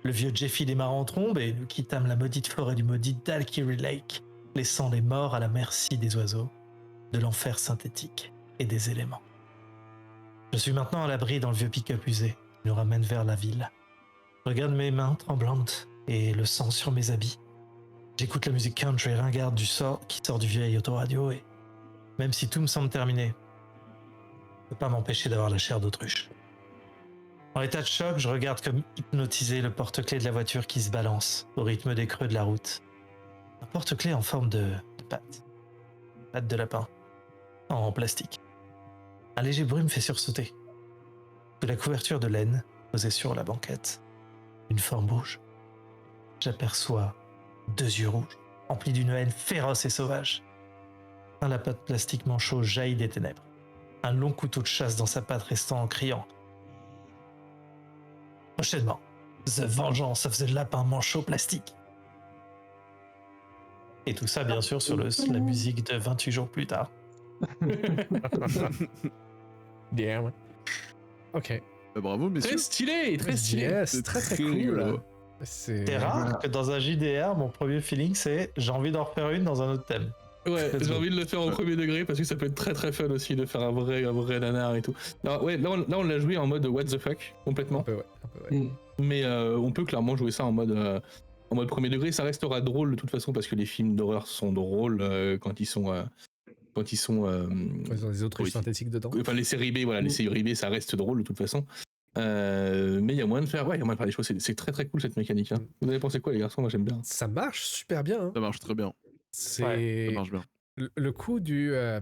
Le vieux Jeffy démarra en trombe et nous quittâmes la maudite forêt du maudit Dalkiri Lake, laissant les morts à la merci des oiseaux, de l'enfer synthétique et des éléments. Je suis maintenant à l'abri dans le vieux pick-up usé qui nous ramène vers la ville. Je regarde mes mains tremblantes et le sang sur mes habits. J'écoute la musique country ringarde qui sort du vieil autoradio et même si tout me semble terminé, je ne peux pas m'empêcher d'avoir la chair d'autruche. En état de choc, je regarde comme hypnotisé le porte-clés de la voiture qui se balance au rythme des creux de la route. Un porte-clés en forme de patte de lapin, en plastique. Un léger bruit me fait sursauter. Sous la couverture de laine posée sur la banquette, une forme rouge. J'aperçois 2 yeux rouges, emplis d'une haine féroce et sauvage. Un lapin de plastique manchot jaillit des ténèbres, un long couteau de chasse dans sa patte restant en criant. Prochainement, The Vengeance of the Lapin Manchot Plastique. Et tout ça, bien sûr, sur la musique de 28 jours plus tard. Damn. Ok. Bravo, messieurs. Très stylé, très stylé. Yes, C'est très très cool. rigolo. C'est rare que dans un JDR, mon premier feeling, c'est j'ai envie d'en refaire une dans un autre thème. Ouais, Let's j'ai go. envie de le faire au premier degré parce que ça peut être très très fun aussi de faire un vrai nanar et tout. Alors ouais, là on l'a joué en mode what the fuck complètement. Un peu, ouais. Mais on peut clairement jouer ça en mode premier degré. Ça restera drôle de toute façon parce que les films d'horreur sont drôles quand ils sont Ils ont des autruches oui, synthétiques dedans. enfin les séries B, voilà, les séries B ça reste drôle de toute façon. Mais il y a moyen de faire des choses. C'est très très cool cette mécanique. Hein. Vous avez pensé quoi les garçons? Moi j'aime bien. Ça marche super bien. Hein. Ça marche très bien. C'est Ça marche bien. le coup des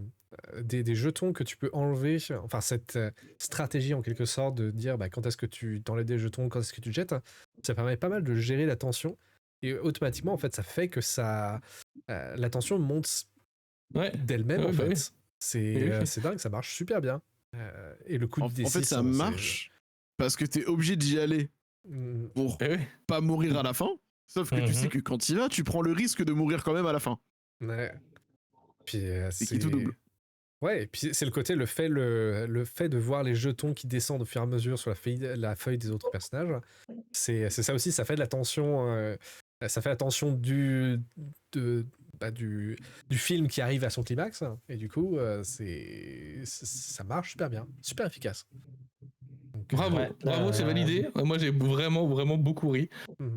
jetons que tu peux enlever, enfin cette stratégie en quelque sorte de dire quand est-ce que tu t'enlèves des jetons, quand est-ce que tu jettes, ça permet pas mal de gérer la tension et automatiquement en fait ça fait que la tension monte d'elle-même en fait. Oui. C'est dingue, ça marche super bien. Et le coup de D6, en fait ça marche parce que t'es obligé d'y aller pour pas mourir à la fin. Sauf que tu sais que quand il va, tu prends le risque de mourir quand même à la fin. Ouais. Puis c'est tout double. Ouais, et puis c'est le côté, le fait de voir les jetons qui descendent au fur et à mesure sur la feuille des autres personnages, c'est ça aussi, ça fait de la tension, ça fait la tension du film qui arrive à son climax, et du coup, ça marche super bien, super efficace. Donc, bravo, c'est validé. Moi j'ai vraiment beaucoup ri,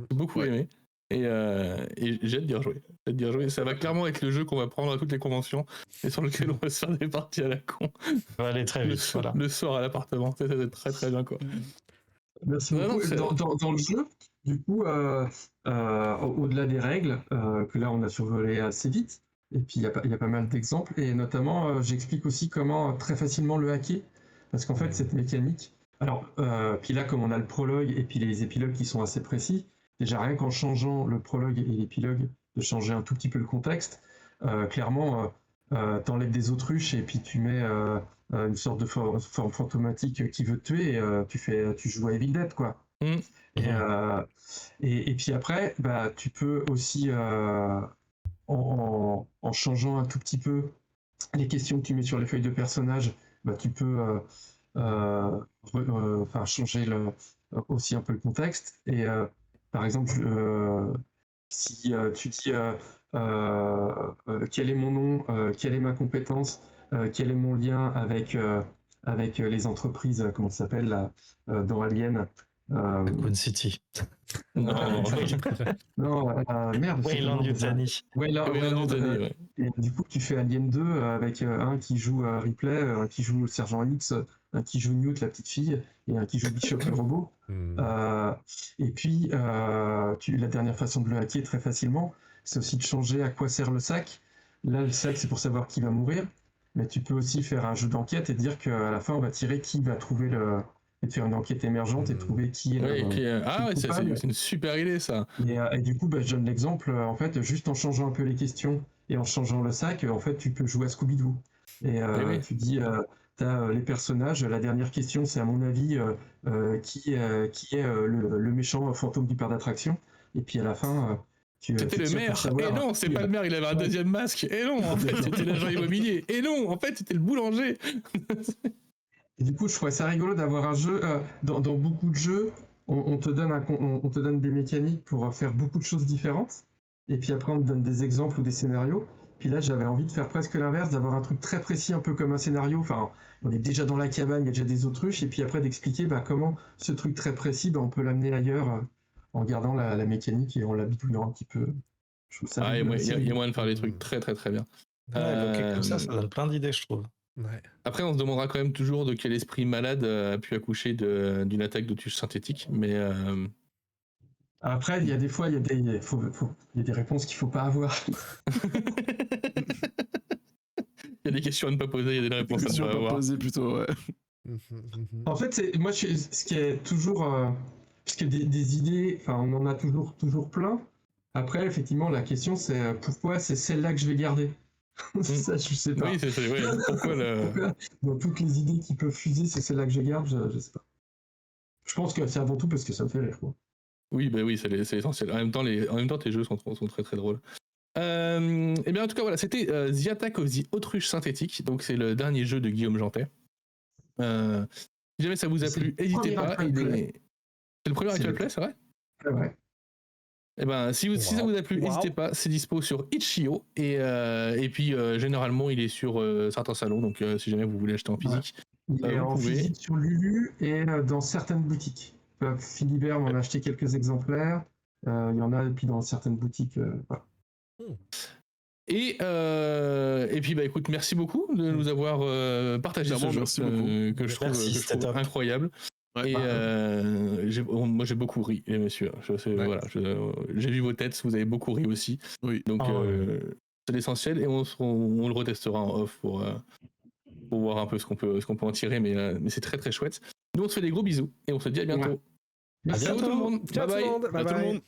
beaucoup aimé. Et j'ai hâte d'y rejouer. Ça va clairement être le jeu qu'on va prendre à toutes les conventions et sur lequel on va se faire des parties à la con. Ça va aller très vite. Le soir à l'appartement. Ça va être très très bien quoi. Merci beaucoup. Dans le jeu, du coup, au-delà des règles, que là on a survolé assez vite, et puis il y a pas mal d'exemples, et notamment j'explique aussi comment très facilement le hacker, parce qu'en fait cette mécanique, alors puis là comme on a le prologue et puis les épilogues qui sont assez précis, déjà rien qu'en changeant le prologue et l'épilogue, de changer un tout petit peu le contexte, clairement t'enlèves des autruches et puis tu mets une sorte de forme fantomatique qui veut te tuer, et tu joues à Evil Dead quoi. Et puis après, tu peux aussi, en changeant un tout petit peu les questions que tu mets sur les feuilles de personnages, tu peux changer aussi un peu le contexte. Et par exemple, si tu dis quel est mon nom, quelle est ma compétence, quel est mon lien avec les entreprises, comment ça s'appelle là, dans Alien. Raccoon City. Non, merde. Weyland Yutani. Et du coup, tu fais Alien 2 avec un qui joue Ripley, un qui joue Sergent X, un qui joue Newt, la petite fille, et un qui joue Bishop, le robot. Et puis, la dernière façon de le hacker très facilement, c'est aussi de changer à quoi sert le sac. Là, le sac, c'est pour savoir qui va mourir. Mais tu peux aussi faire un jeu d'enquête et dire qu'à la fin, on va tirer qui va trouver et de faire une enquête émergente et trouver qui est c'est une super idée ça. Et du coup, je donne l'exemple, en fait, juste en changeant un peu les questions et en changeant le sac, en fait, tu peux jouer à Scooby-Doo. Et tu dis, t'as les personnages, la dernière question, c'est à mon avis, qui est le méchant fantôme du parc d'attraction. Et puis à la fin, c'était le maire. Et non, c'est pas le maire, il avait un deuxième masque. Et non, en fait, c'était l'agent immobilier. Et non, en fait, c'était le boulanger. Et du coup, je trouvais ça rigolo d'avoir un jeu. Dans beaucoup de jeux, on te donne des mécaniques pour faire beaucoup de choses différentes. Et puis après, on te donne des exemples ou des scénarios. Puis là, j'avais envie de faire presque l'inverse, d'avoir un truc très précis, un peu comme un scénario. Enfin, on est déjà dans la cabane, il y a déjà des autruches. Et puis après, d'expliquer comment ce truc très précis, on peut l'amener ailleurs en gardant la mécanique et en l'habituant un petit peu. Je trouve ça il y a moyen de faire des trucs très très très bien. Comme ça donne plein d'idées, je trouve. Ouais. Après, on se demandera quand même toujours de quel esprit malade a pu accoucher d'une attaque d'autruche synthétique, mais... Après, il y a des fois, il y a des réponses qu'il ne faut pas avoir. Il y a des questions à ne pas poser, il y a des réponses à ne pas avoir. Poser plutôt, ouais. En fait, ce qui est toujours... parce que des idées, on en a toujours plein. Après, effectivement, la question, c'est pourquoi c'est celle-là que je vais garder. Ça, je sais pas. Oui, c'est pourquoi dans toutes les idées qui peuvent fuser, c'est celle-là que je garde, je sais pas. Je pense que c'est avant tout parce que ça me fait rire, quoi. Oui, c'est essentiel. En même temps, tes jeux sont très très drôles. Et bien en tout cas, voilà, c'était The Attack of the Autruche Synthétique. Donc c'est le dernier jeu de Guillaume Jantet. Si jamais ça vous a plu, n'hésitez pas. C'est le premier Actual Play, c'est vrai ? Ouais. Et ben, si ça vous a plu, n'hésitez pas, c'est dispo sur Itch.io et puis généralement il est sur certains salons, donc si jamais vous voulez acheter en physique, il est en physique sur Lulu et dans certaines boutiques. Philibert m'en a acheté quelques exemplaires, il y en a et puis dans certaines boutiques. Voilà. Et puis bah écoute, merci beaucoup de nous avoir partagé ce jeu que je trouve incroyable. Ouais, et moi j'ai beaucoup ri, les messieurs. Voilà, j'ai vu vos têtes, vous avez beaucoup ri aussi. Oui. Donc c'est l'essentiel et on le retestera en off pour voir un peu ce qu'on peut en tirer, mais c'est très très chouette. Nous on se fait des gros bisous et on se dit à bientôt. Merci à tout le monde. Ciao bye tout le monde. Bye bye.